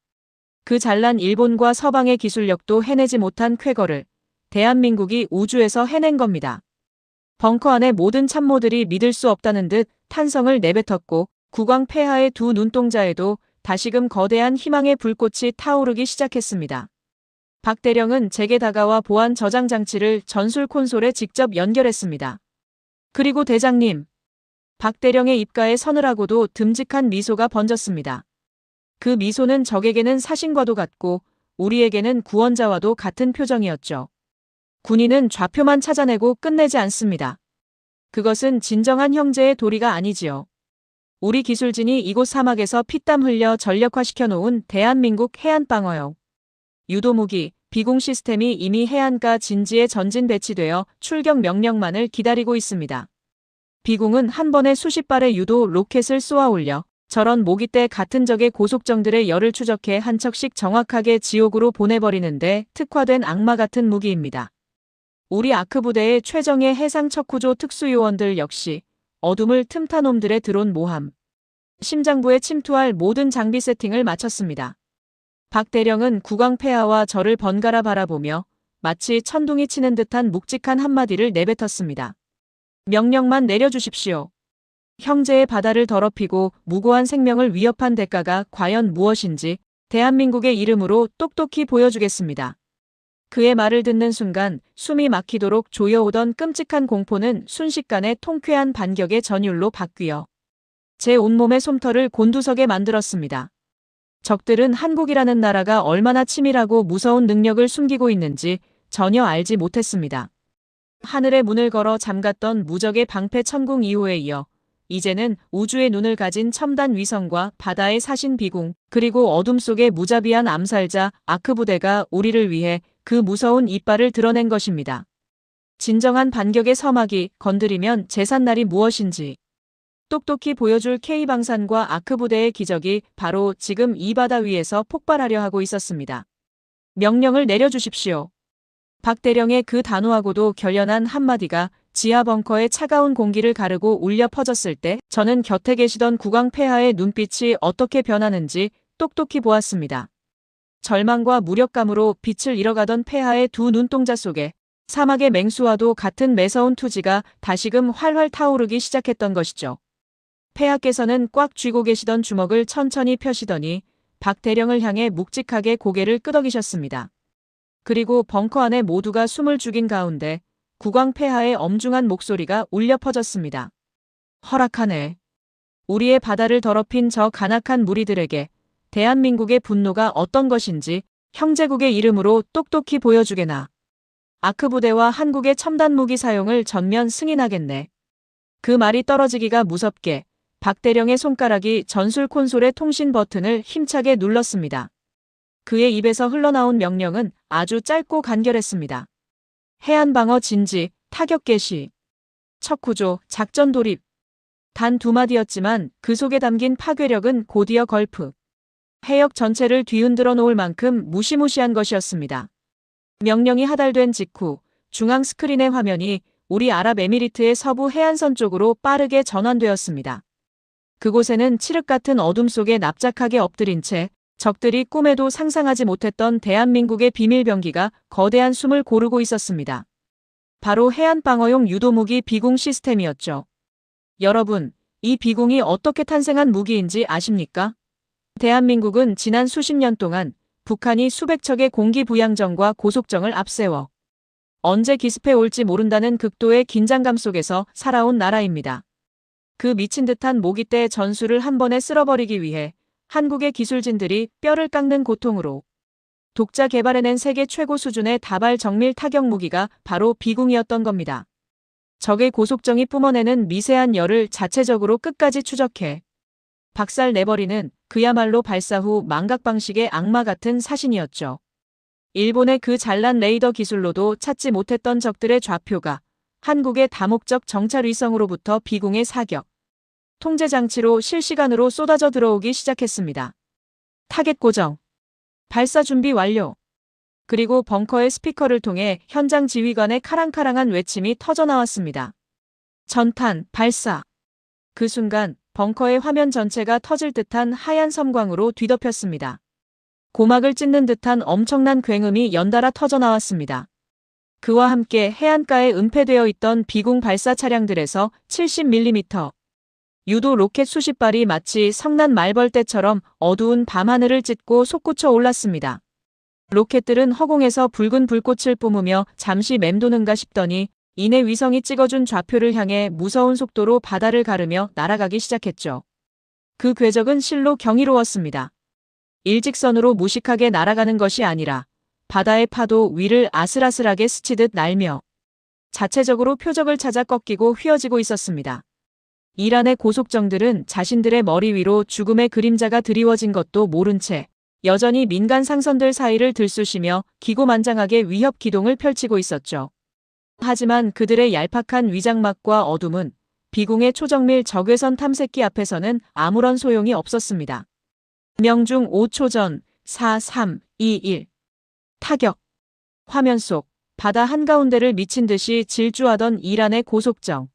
그 잘난 일본과 서방의 기술력도 해내지 못한 쾌거를 대한민국이 우주에서 해낸 겁니다. 벙커 안의 모든 참모들이 믿을 수 없다는 듯 탄성을 내뱉었고 국왕 폐하의 두 눈동자에도 다시금 거대한 희망의 불꽃이 타오르기 시작했습니다. 박 대령은 제게 다가와 보안 저장 장치를 전술 콘솔에 직접 연결했습니다. 그리고 대장님. 박 대령의 입가에 서늘하고도 듬직한 미소가 번졌습니다. 그 미소는 적에게는 사신과도 같고 우리에게는 구원자와도 같은 표정이었죠. 군인은 좌표만 찾아내고 끝내지 않습니다. 그것은 진정한 형제의 도리가 아니지요. 우리 기술진이 이곳 사막에서 피땀 흘려 전력화시켜 놓은 대한민국 해안방어요. 유도무기, 비공 시스템이 이미 해안가 진지에 전진 배치되어 출격 명령만을 기다리고 있습니다. 비공은 한 번에 수십 발의 유도 로켓을 쏘아 올려 저런 모기떼 같은 적의 고속정들의 열을 추적해 한 척씩 정확하게 지옥으로 보내버리는데 특화된 악마 같은 무기입니다. 우리 아크 부대의 최정예 해상 척후조 특수요원들 역시 어둠을 틈타 놈들의 드론 모함, 심장부에 침투할 모든 장비 세팅을 마쳤습니다. 박 대령은 국왕 폐하와 저를 번갈아 바라보며 마치 천둥이 치는 듯한 묵직한 한마디를 내뱉었습니다. 명령만 내려주십시오. 형제의 바다를 더럽히고 무고한 생명을 위협한 대가가 과연 무엇인지 대한민국의 이름으로 똑똑히 보여주겠습니다. 그의 말을 듣는 순간 숨이 막히도록 조여오던 끔찍한 공포는 순식간에 통쾌한 반격의 전율로 바뀌어 제 온몸의 솜털을 곤두서게 만들었습니다. 적들은 한국이라는 나라가 얼마나 치밀하고 무서운 능력을 숨기고 있는지 전혀 알지 못했습니다. 하늘의 문을 걸어 잠갔던 무적의 방패 천궁 이후에 이어 이제는 우주의 눈을 가진 첨단 위성과 바다의 사신 비공, 그리고 어둠 속의 무자비한 암살자 아크 부대가 우리를 위해 그 무서운 이빨을 드러낸 것입니다. 진정한 반격의 서막이 건드리면 제삿날이 무엇인지 똑똑히 보여줄 K방산과 아크 부대의 기적이 바로 지금 이 바다 위에서 폭발하려 하고 있었습니다. 명령을 내려주십시오. 박 대령의 그 단호하고도 결연한 한마디가 지하 벙커의 차가운 공기를 가르고 울려 퍼졌을 때 저는 곁에 계시던 국왕 폐하의 눈빛이 어떻게 변하는지 똑똑히 보았습니다. 절망과 무력감으로 빛을 잃어가던 폐하의 두 눈동자 속에 사막의 맹수와도 같은 매서운 투지가 다시금 활활 타오르기 시작했던 것이죠. 폐하께서는 꽉 쥐고 계시던 주먹을 천천히 펴시더니 박 대령을 향해 묵직하게 고개를 끄덕이셨습니다. 그리고 벙커 안에 모두가 숨을 죽인 가운데 국왕 폐하의 엄중한 목소리가 울려 퍼졌습니다. 허락하네. 우리의 바다를 더럽힌 저 간악한 무리들에게 대한민국의 분노가 어떤 것인지 형제국의 이름으로 똑똑히 보여주게나. 아크 부대와 한국의 첨단 무기 사용을 전면 승인하겠네. 그 말이 떨어지기가 무섭게 박 대령의 손가락이 전술 콘솔의 통신 버튼을 힘차게 눌렀습니다. 그의 입에서 흘러나온 명령은 아주 짧고 간결했습니다. 해안방어 진지, 타격 개시, 척구조, 작전 돌입. 단 두 마디였지만 그 속에 담긴 파괴력은 곧이어 걸프. 해역 전체를 뒤흔들어 놓을 만큼 무시무시한 것이었습니다. 명령이 하달된 직후 중앙 스크린의 화면이 우리 아랍에미리트의 서부 해안선 쪽으로 빠르게 전환되었습니다. 그곳에는 칠흑 같은 어둠 속에 납작하게 엎드린 채 적들이 꿈에도 상상하지 못했던 대한민국의 비밀병기가 거대한 숨을 고르고 있었습니다. 바로 해안방어용 유도무기 비공 시스템이었죠. 여러분, 이 비공이 어떻게 탄생한 무기인지 아십니까? 대한민국은 지난 수십 년 동안 북한이 수백 척의 공기부양정과 고속정을 앞세워 언제 기습해 올지 모른다는 극도의 긴장감 속에서 살아온 나라입니다. 그 미친 듯한 모기떼의 전술을 한 번에 쓸어버리기 위해 한국의 기술진들이 뼈를 깎는 고통으로 독자 개발해낸 세계 최고 수준의 다발 정밀 타격 무기가 바로 비공이었던 겁니다. 적의 고속정이 뿜어내는 미세한 열을 자체적으로 끝까지 추적해 박살 내버리는 그야말로 발사 후 망각 방식의 악마 같은 사신이었죠. 일본의 그 잘난 레이더 기술로도 찾지 못했던 적들의 좌표가 한국의 다목적 정찰 위성으로부터 비공의 사격, 통제 장치로 실시간으로 쏟아져 들어오기 시작했습니다. 타겟 고정, 발사 준비 완료. 그리고 벙커의 스피커를 통해 현장 지휘관의 카랑카랑한 외침이 터져나왔습니다. 전탄, 발사. 그 순간 벙커의 화면 전체가 터질 듯한 하얀 섬광으로 뒤덮였습니다. 고막을 찢는 듯한 엄청난 굉음이 연달아 터져나왔습니다. 그와 함께 해안가에 은폐되어 있던 비공 발사 차량들에서 70mm 유도 로켓 수십 발이 마치 성난 말벌떼처럼 어두운 밤하늘을 찢고 솟구쳐 올랐습니다. 로켓들은 허공에서 붉은 불꽃을 뿜으며 잠시 맴도는가 싶더니 이내 위성이 찍어준 좌표를 향해 무서운 속도로 바다를 가르며 날아가기 시작했죠. 그 궤적은 실로 경이로웠습니다. 일직선으로 무식하게 날아가는 것이 아니라 바다의 파도 위를 아슬아슬하게 스치듯 날며 자체적으로 표적을 찾아 꺾이고 휘어지고 있었습니다. 이란의 고속정들은 자신들의 머리 위로 죽음의 그림자가 드리워진 것도 모른 채 여전히 민간 상선들 사이를 들쑤시며 기고만장하게 위협 기동을 펼치고 있었죠. 하지만 그들의 얄팍한 위장막과 어둠은 비공의 초정밀 적외선 탐색기 앞에서는 아무런 소용이 없었습니다. 명중 5초 전 4, 3, 2, 1 타격. 화면 속 바다 한가운데를 미친 듯이 질주하던 이란의 고속정.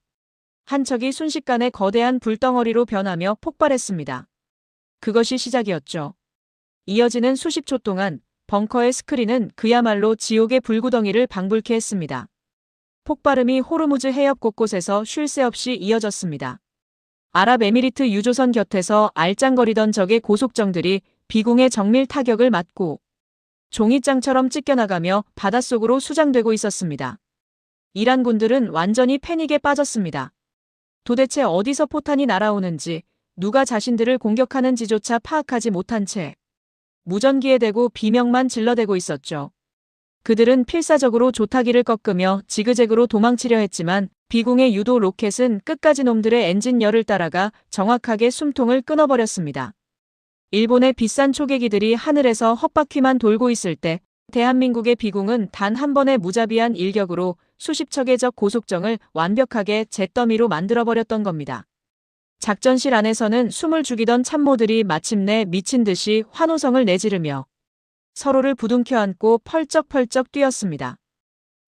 한 척이 순식간에 거대한 불덩어리로 변하며 폭발했습니다. 그것이 시작이었죠. 이어지는 수십 초 동안 벙커의 스크린은 그야말로 지옥의 불구덩이를 방불케 했습니다. 폭발음이 호르무즈 해협 곳곳에서 쉴 새 없이 이어졌습니다. 아랍에미리트 유조선 곁에서 알짱거리던 적의 고속정들이 비공의 정밀 타격을 맞고 종이장처럼 찢겨나가며 바닷속으로 수장되고 있었습니다. 이란 군들은 완전히 패닉에 빠졌습니다. 도대체 어디서 포탄이 날아오는지, 누가 자신들을 공격하는지조차 파악하지 못한 채 무전기에 대고 비명만 질러대고 있었죠. 그들은 필사적으로 조타기를 꺾으며 지그재그로 도망치려 했지만 비공의 유도 로켓은 끝까지 놈들의 엔진 열을 따라가 정확하게 숨통을 끊어버렸습니다. 일본의 비싼 초계기들이 하늘에서 헛바퀴만 돌고 있을 때 대한민국의 비공은 단 한 번의 무자비한 일격으로 수십 척의 적 고속정을 완벽하게 잿더미로 만들어버렸던 겁니다. 작전실 안에서는 숨을 죽이던 참모들이 마침내 미친 듯이 환호성을 내지르며 서로를 부둥켜 안고 펄쩍펄쩍 뛰었습니다.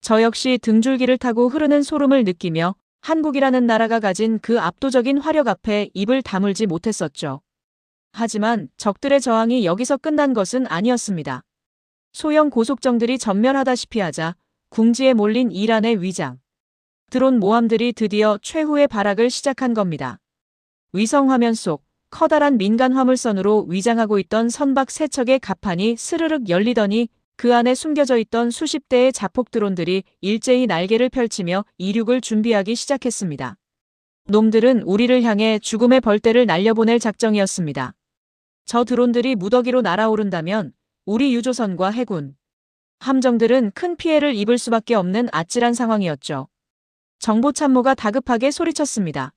저 역시 등줄기를 타고 흐르는 소름을 느끼며 한국이라는 나라가 가진 그 압도적인 화력 앞에 입을 다물지 못했었죠. 하지만 적들의 저항이 여기서 끝난 것은 아니었습니다. 소형 고속정들이 전멸하다시피 하자 궁지에 몰린 이란의 위장. 드론 모함들이 드디어 최후의 발악을 시작한 겁니다. 위성화면 속 커다란 민간 화물선으로 위장하고 있던 선박 3척의 갑판이 스르륵 열리더니 그 안에 숨겨져 있던 수십 대의 자폭 드론들이 일제히 날개를 펼치며 이륙을 준비하기 시작했습니다. 놈들은 우리를 향해 죽음의 벌떼를 날려보낼 작정이었습니다. 저 드론들이 무더기로 날아오른다면 우리 유조선과 해군, 함정들은 큰 피해를 입을 수밖에 없는 아찔한 상황이었죠. 정보참모가 다급하게 소리쳤습니다.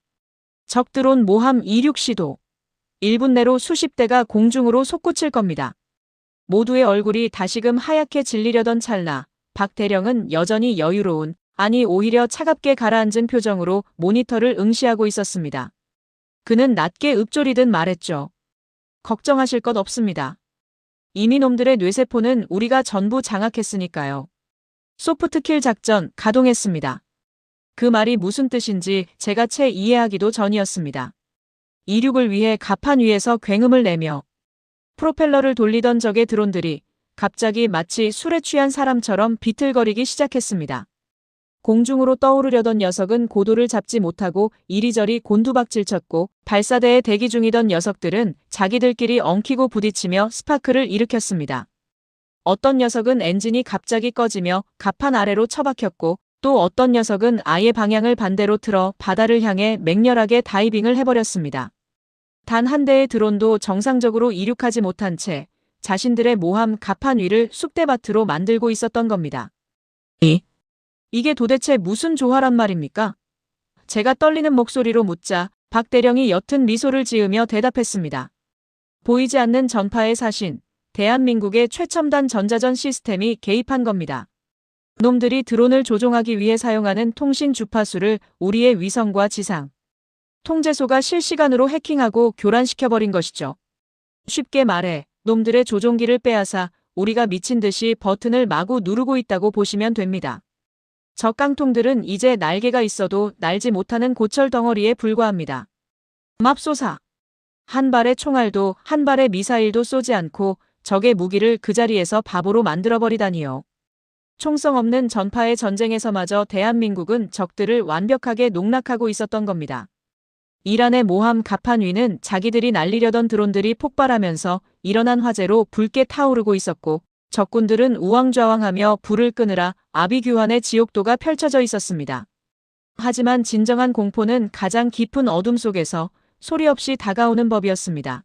적 드론 모함 이륙 시도. 1분 내로 수십 대가 공중으로 솟구칠 겁니다. 모두의 얼굴이 다시금 하얗게 질리려던 찰나 박 대령은 여전히 여유로운, 아니 오히려 차갑게 가라앉은 표정으로 모니터를 응시하고 있었습니다. 그는 낮게 읊조리듯 말했죠. 걱정하실 것 없습니다. 이미 놈들의 뇌세포는 우리가 전부 장악했으니까요. 소프트킬 작전 가동했습니다. 그 말이 무슨 뜻인지 제가 채 이해하기도 전이었습니다. 이륙을 위해 갑판 위에서 굉음을 내며 프로펠러를 돌리던 적의 드론들이 갑자기 마치 술에 취한 사람처럼 비틀거리기 시작했습니다. 공중으로 떠오르려던 녀석은 고도를 잡지 못하고 이리저리 곤두박질 쳤고 발사대에 대기 중이던 녀석들은 자기들끼리 엉키고 부딪히며 스파크를 일으켰습니다. 어떤 녀석은 엔진이 갑자기 꺼지며 갑판 아래로 처박혔고 또 어떤 녀석은 아예 방향을 반대로 틀어 바다를 향해 맹렬하게 다이빙을 해버렸습니다. 단 한 대의 드론도 정상적으로 이륙하지 못한 채 자신들의 모함 갑판 위를 쑥대밭으로 만들고 있었던 겁니다. 이게 도대체 무슨 조화란 말입니까? 제가 떨리는 목소리로 묻자 박 대령이 옅은 미소를 지으며 대답했습니다. 보이지 않는 전파의 사신, 대한민국의 최첨단 전자전 시스템이 개입한 겁니다. 놈들이 드론을 조종하기 위해 사용하는 통신 주파수를 우리의 위성과 지상, 통제소가 실시간으로 해킹하고 교란시켜버린 것이죠. 쉽게 말해 놈들의 조종기를 빼앗아 우리가 미친 듯이 버튼을 마구 누르고 있다고 보시면 됩니다. 저 깡통들은 이제 날개가 있어도 날지 못하는 고철 덩어리에 불과합니다. 맙소사. 한 발의 총알도 한 발의 미사일도 쏘지 않고 적의 무기를 그 자리에서 바보로 만들어버리다니요. 총성 없는 전파의 전쟁에서마저 대한민국은 적들을 완벽하게 농락하고 있었던 겁니다. 이란의 모함 갑판 위는 자기들이 날리려던 드론들이 폭발하면서 일어난 화재로 붉게 타오르고 있었고 적군들은 우왕좌왕하며 불을 끄느라 아비규환의 지옥도가 펼쳐져 있었습니다. 하지만 진정한 공포는 가장 깊은 어둠 속에서 소리 없이 다가오는 법이었습니다.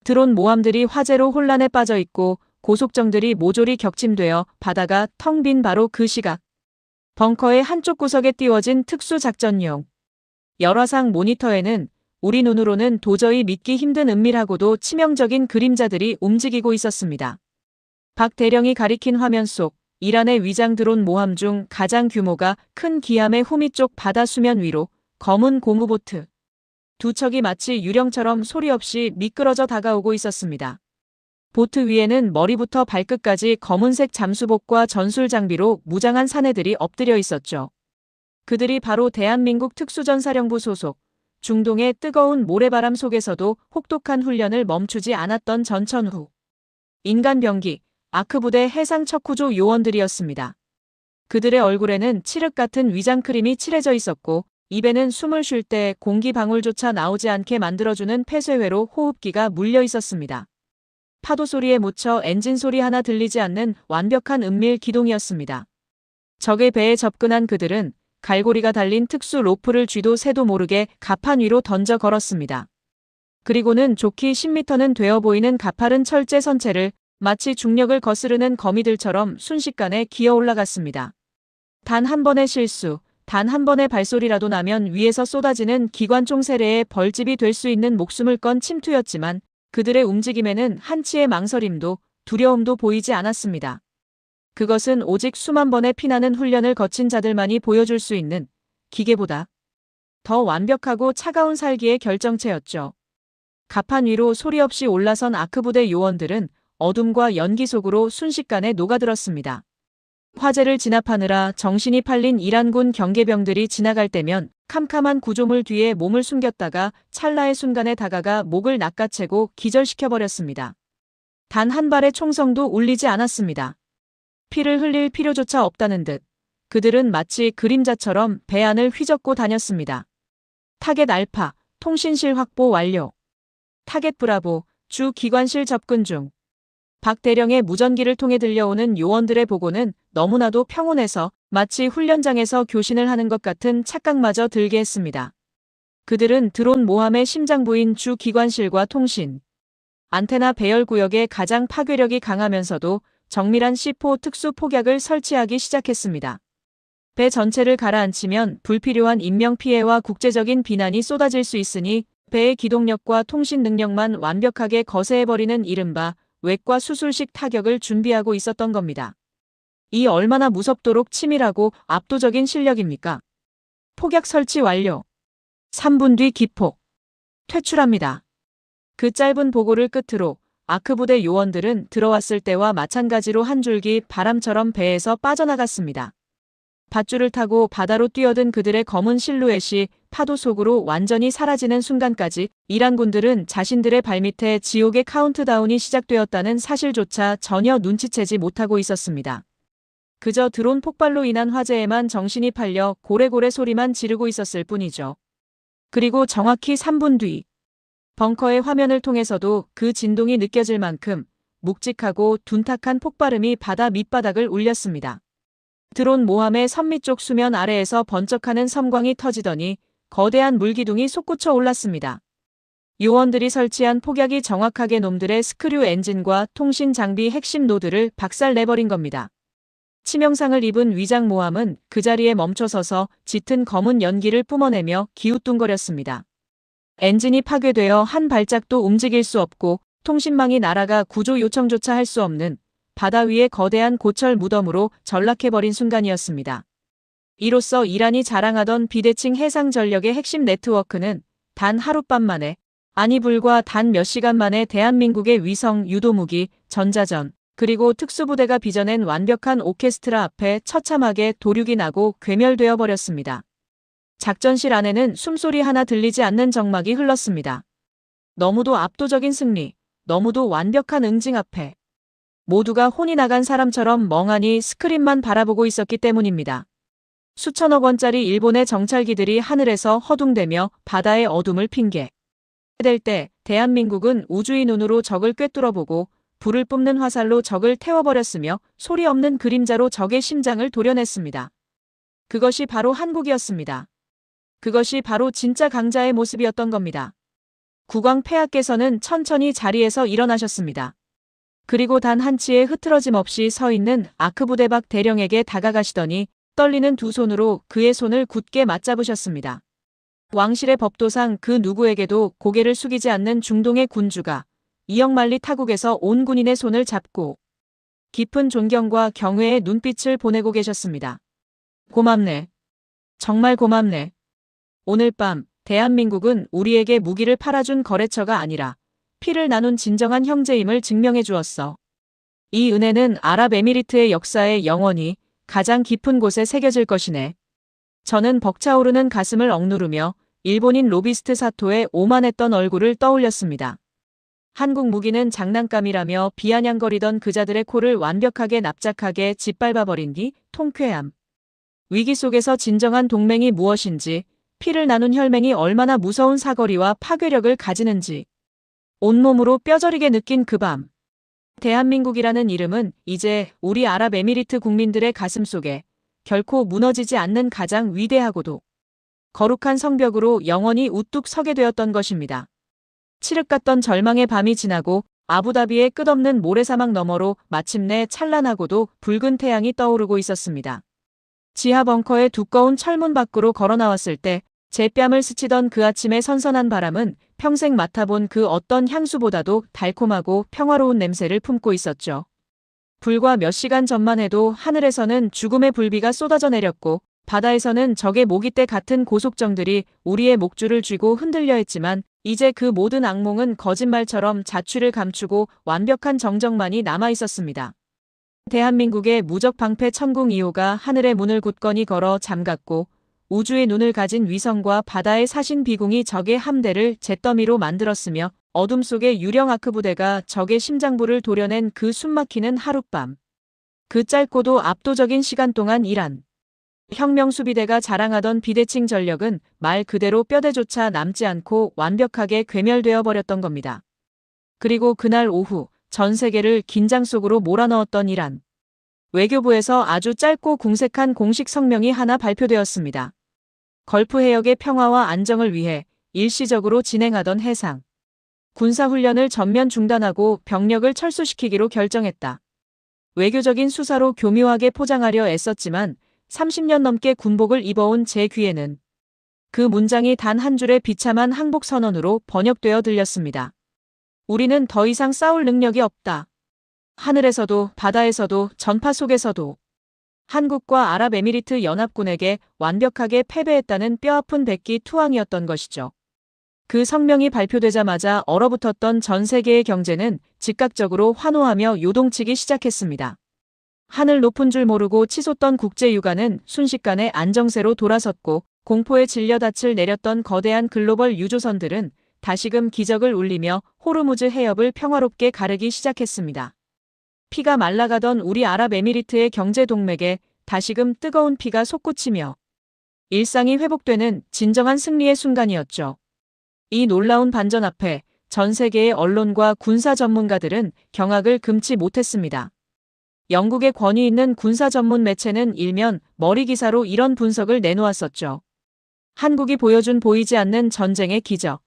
드론 모함들이 화재로 혼란에 빠져 있고 고속정들이 모조리 격침되어 바다가 텅 빈 바로 그 시각. 벙커의 한쪽 구석에 띄워진 특수작전용 열화상 모니터에는 우리 눈으로는 도저히 믿기 힘든 은밀하고도 치명적인 그림자들이 움직이고 있었습니다. 박 대령이 가리킨 화면 속 이란의 위장 드론 모함 중 가장 규모가 큰 기함의 후미 쪽 바다 수면 위로 검은 고무보트 두 척이 마치 유령처럼 소리 없이 미끄러져 다가오고 있었습니다. 보트 위에는 머리부터 발끝까지 검은색 잠수복과 전술 장비로 무장한 사내들이 엎드려 있었죠. 그들이 바로 대한민국 특수전사령부 소속 중동의 뜨거운 모래바람 속에서도 혹독한 훈련을 멈추지 않았던 전천후 인간병기 아크부대 해상 척후조 요원들이었습니다. 그들의 얼굴에는 칠흑 같은 위장크림이 칠해져 있었고 입에는 숨을 쉴 때 공기 방울조차 나오지 않게 만들어주는 폐쇄회로 호흡기가 물려 있었습니다. 파도 소리에 묻혀 엔진 소리 하나 들리지 않는 완벽한 은밀 기동이었습니다. 적의 배에 접근한 그들은 갈고리가 달린 특수 로프를 쥐도 새도 모르게 갑판 위로 던져 걸었습니다. 그리고는 좋기 10m는 되어 보이는 가파른 철제 선체를 마치 중력을 거스르는 거미들처럼 순식간에 기어 올라갔습니다. 단 한 번의 실수, 단 한 번의 발소리라도 나면 위에서 쏟아지는 기관총 세례에 벌집이 될 수 있는 목숨을 건 침투였지만 그들의 움직임에는 한치의 망설임도 두려움도 보이지 않았습니다. 그것은 오직 수만 번의 피나는 훈련을 거친 자들만이 보여줄 수 있는 기계보다 더 완벽하고 차가운 살기의 결정체였죠. 갑판 위로 소리 없이 올라선 아크부대 요원들은 어둠과 연기 속으로 순식간에 녹아들었습니다. 화재를 진압하느라 정신이 팔린 이란군 경계병들이 지나갈 때면 캄캄한 구조물 뒤에 몸을 숨겼다가 찰나의 순간에 다가가 목을 낚아채고 기절시켜버렸습니다. 단 한 발의 총성도 울리지 않았습니다. 피를 흘릴 필요조차 없다는 듯 그들은 마치 그림자처럼 배 안을 휘젓고 다녔습니다. 타겟 알파, 통신실 확보 완료. 타겟 브라보, 주 기관실 접근 중. 박 대령의 무전기를 통해 들려오는 요원들의 보고는 너무나도 평온해서 마치 훈련장에서 교신을 하는 것 같은 착각마저 들게 했습니다. 그들은 드론 모함의 심장부인 주 기관실과 통신, 안테나 배열 구역에 가장 파괴력이 강하면서도 정밀한 C4 특수 폭약을 설치하기 시작했습니다. 배 전체를 가라앉히면 불필요한 인명피해와 국제적인 비난이 쏟아질 수 있으니 배의 기동력과 통신 능력만 완벽하게 거세해버리는 이른바 외과 수술식 타격을 준비하고 있었던 겁니다. 이 얼마나 무섭도록 치밀하고 압도적인 실력입니까? 폭약 설치 완료. 3분 뒤 기폭. 퇴출합니다. 그 짧은 보고를 끝으로 아크부대 요원들은 들어왔을 때와 마찬가지로 한 줄기 바람처럼 배에서 빠져나갔습니다. 밧줄을 타고 바다로 뛰어든 그들의 검은 실루엣이 파도 속으로 완전히 사라지는 순간까지 이란군들은 자신들의 발밑에 지옥의 카운트다운이 시작되었다는 사실조차 전혀 눈치채지 못하고 있었습니다. 그저 드론 폭발로 인한 화재에만 정신이 팔려 고래고래 소리만 지르고 있었을 뿐이죠. 그리고 정확히 3분 뒤 벙커의 화면을 통해서도 그 진동이 느껴질 만큼 묵직하고 둔탁한 폭발음이 바다 밑바닥을 울렸습니다. 드론 모함의 선미 쪽 수면 아래에서 번쩍하는 섬광이 터지더니 거대한 물기둥이 솟구쳐 올랐습니다. 요원들이 설치한 폭약이 정확하게 놈들의 스크류 엔진과 통신 장비 핵심 노드를 박살내버린 겁니다. 치명상을 입은 위장 모함은 그 자리에 멈춰서서 짙은 검은 연기를 뿜어내며 기우뚱거렸습니다. 엔진이 파괴되어 한 발짝도 움직일 수 없고 통신망이 날아가 구조 요청조차 할 수 없는 바다 위의 거대한 고철 무덤으로 전락해버린 순간이었습니다. 이로써 이란이 자랑하던 비대칭 해상 전력의 핵심 네트워크는 단 하룻밤 만에, 아니 불과 단 몇 시간 만에 대한민국의 위성, 유도무기, 전자전, 그리고 특수부대가 빚어낸 완벽한 오케스트라 앞에 처참하게 도륙이 나고 괴멸되어 버렸습니다. 작전실 안에는 숨소리 하나 들리지 않는 정막이 흘렀습니다. 너무도 압도적인 승리, 너무도 완벽한 응징 앞에 모두가 혼이 나간 사람처럼 멍하니 스크린만 바라보고 있었기 때문입니다. 수천억 원짜리 일본의 정찰기들이 하늘에서 허둥대며 바다의 어둠을 핑계 댈 때 대한민국은 우주의 눈으로 적을 꿰뚫어보고 불을 뿜는 화살로 적을 태워버렸으며 소리 없는 그림자로 적의 심장을 도려냈습니다. 그것이 바로 한국이었습니다. 그것이 바로 진짜 강자의 모습이었던 겁니다. 국왕 폐하께서는 천천히 자리에서 일어나셨습니다. 그리고 단 한치의 흐트러짐 없이 서 있는 아크부대 박 대령에게 다가가시더니 떨리는 두 손으로 그의 손을 굳게 맞잡으셨습니다. 왕실의 법도상 그 누구에게도 고개를 숙이지 않는 중동의 군주가 이역만리 타국에서 온 군인의 손을 잡고 깊은 존경과 경외의 눈빛을 보내고 계셨습니다. 고맙네. 정말 고맙네. 오늘 밤 대한민국은 우리에게 무기를 팔아준 거래처가 아니라 피를 나눈 진정한 형제임을 증명해 주었어. 이 은혜는 아랍에미리트의 역사에 영원히 가장 깊은 곳에 새겨질 것이네. 저는 벅차오르는 가슴을 억누르며 일본인 로비스트 사토의 오만했던 얼굴을 떠올렸습니다. 한국 무기는 장난감이라며 비아냥거리던 그자들의 코를 완벽하게 납작하게 짓밟아버린 뒤 통쾌함. 위기 속에서 진정한 동맹이 무엇인지, 피를 나눈 혈맹이 얼마나 무서운 사거리와 파괴력을 가지는지 온몸으로 뼈저리게 느낀 그 밤. 대한민국이라는 이름은 이제 우리 아랍에미리트 국민들의 가슴 속에 결코 무너지지 않는 가장 위대하고도 거룩한 성벽으로 영원히 우뚝 서게 되었던 것입니다. 칠흑 같던 절망의 밤이 지나고 아부다비의 끝없는 모래사막 너머로 마침내 찬란하고도 붉은 태양이 떠오르고 있었습니다. 지하 벙커의 두꺼운 철문 밖으로 걸어 나왔을 때 제 뺨을 스치던 그 아침의 선선한 바람은 평생 맡아본 그 어떤 향수보다도 달콤하고 평화로운 냄새를 품고 있었죠. 불과 몇 시간 전만 해도 하늘에서는 죽음의 불비가 쏟아져 내렸고 바다에서는 적의 모기떼 같은 고속정들이 우리의 목줄을 쥐고 흔들려 했지만 이제 그 모든 악몽은 거짓말처럼 자취를 감추고 완벽한 정적만이 남아 있었습니다. 대한민국의 무적 방패 천궁 2호가 하늘의 문을 굳건히 걸어 잠갔고 우주의 눈을 가진 위성과 바다의 사신 비공이 적의 함대를 잿더미로 만들었으며 어둠 속의 유령 아크 부대가 적의 심장부를 도려낸 그 숨막히는 하룻밤. 그 짧고도 압도적인 시간 동안 이란 혁명수비대가 자랑하던 비대칭 전력은 말 그대로 뼈대조차 남지 않고 완벽하게 괴멸되어 버렸던 겁니다. 그리고 그날 오후 전 세계를 긴장 속으로 몰아넣었던 이란. 외교부에서 아주 짧고 궁색한 공식 성명이 하나 발표되었습니다. 걸프 해역의 평화와 안정을 위해 일시적으로 진행하던 해상 군사훈련을 전면 중단하고 병력을 철수시키기로 결정했다. 외교적인 수사로 교묘하게 포장하려 애썼지만 30년 넘게 군복을 입어온 제 귀에는 그 문장이 단 한 줄의 비참한 항복 선언으로 번역되어 들렸습니다. 우리는 더 이상 싸울 능력이 없다. 하늘에서도 바다에서도 전파 속에서도 한국과 아랍에미리트 연합군에게 완벽하게 패배했다는 뼈아픈 백기 투항이었던 것이죠. 그 성명이 발표되자마자 얼어붙었던 전 세계의 경제는 즉각적으로 환호하며 요동치기 시작했습니다. 하늘 높은 줄 모르고 치솟던 국제유가는 순식간에 안정세로 돌아섰고 공포에 질려 닻을 내렸던 거대한 글로벌 유조선들은 다시금 기적을 울리며 호르무즈 해협을 평화롭게 가르기 시작했습니다. 피가 말라가던 우리 아랍에미리트의 경제 동맥에 다시금 뜨거운 피가 솟구치며 일상이 회복되는 진정한 승리의 순간이었죠. 이 놀라운 반전 앞에 전 세계의 언론과 군사 전문가들은 경악을 금치 못했습니다. 영국의 권위 있는 군사 전문 매체는 일면 머리 기사로 이런 분석을 내놓았었죠. 한국이 보여준 보이지 않는 전쟁의 기적.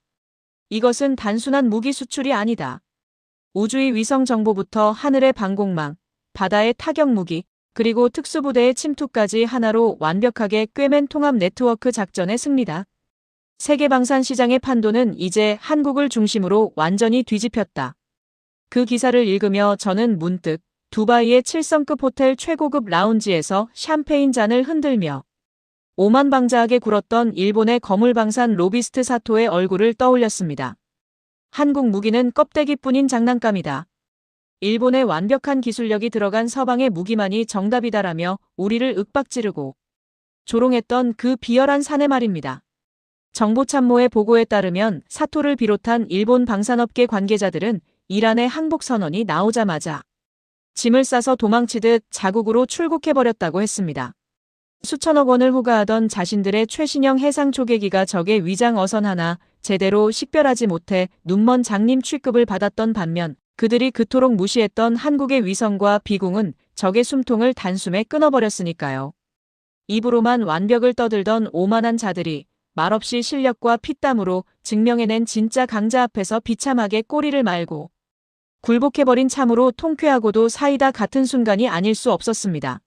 이것은 단순한 무기 수출이 아니다. 우주의 위성 정보부터 하늘의 방공망, 바다의 타격 무기, 그리고 특수부대의 침투까지 하나로 완벽하게 꿰맨 통합 네트워크 작전의 승리다. 세계 방산 시장의 판도는 이제 한국을 중심으로 완전히 뒤집혔다. 그 기사를 읽으며 저는 문득 두바이의 7성급 호텔 최고급 라운지에서 샴페인 잔을 흔들며 오만방자하게 굴었던 일본의 거물방산 로비스트 사토의 얼굴을 떠올렸습니다. 한국 무기는 껍데기뿐인 장난감이다. 일본의 완벽한 기술력이 들어간 서방의 무기만이 정답이다라며 우리를 윽박지르고 조롱했던 그 비열한 사내 말입니다. 정보참모의 보고에 따르면 사토를 비롯한 일본 방산업계 관계자들은 이란의 항복 선언이 나오자마자 짐을 싸서 도망치듯 자국으로 출국해버렸다고 했습니다. 수천억 원을 호가하던 자신들의 최신형 해상 초계기가 적의 위장 어선 하나 제대로 식별하지 못해 눈먼 장님 취급을 받았던 반면 그들이 그토록 무시했던 한국의 위성과 비공은 적의 숨통을 단숨에 끊어버렸으니까요. 입으로만 완벽을 떠들던 오만한 자들이 말없이 실력과 피땀으로 증명해낸 진짜 강자 앞에서 비참하게 꼬리를 말고 굴복해버린 참으로 통쾌하고도 사이다 같은 순간이 아닐 수 없었습니다.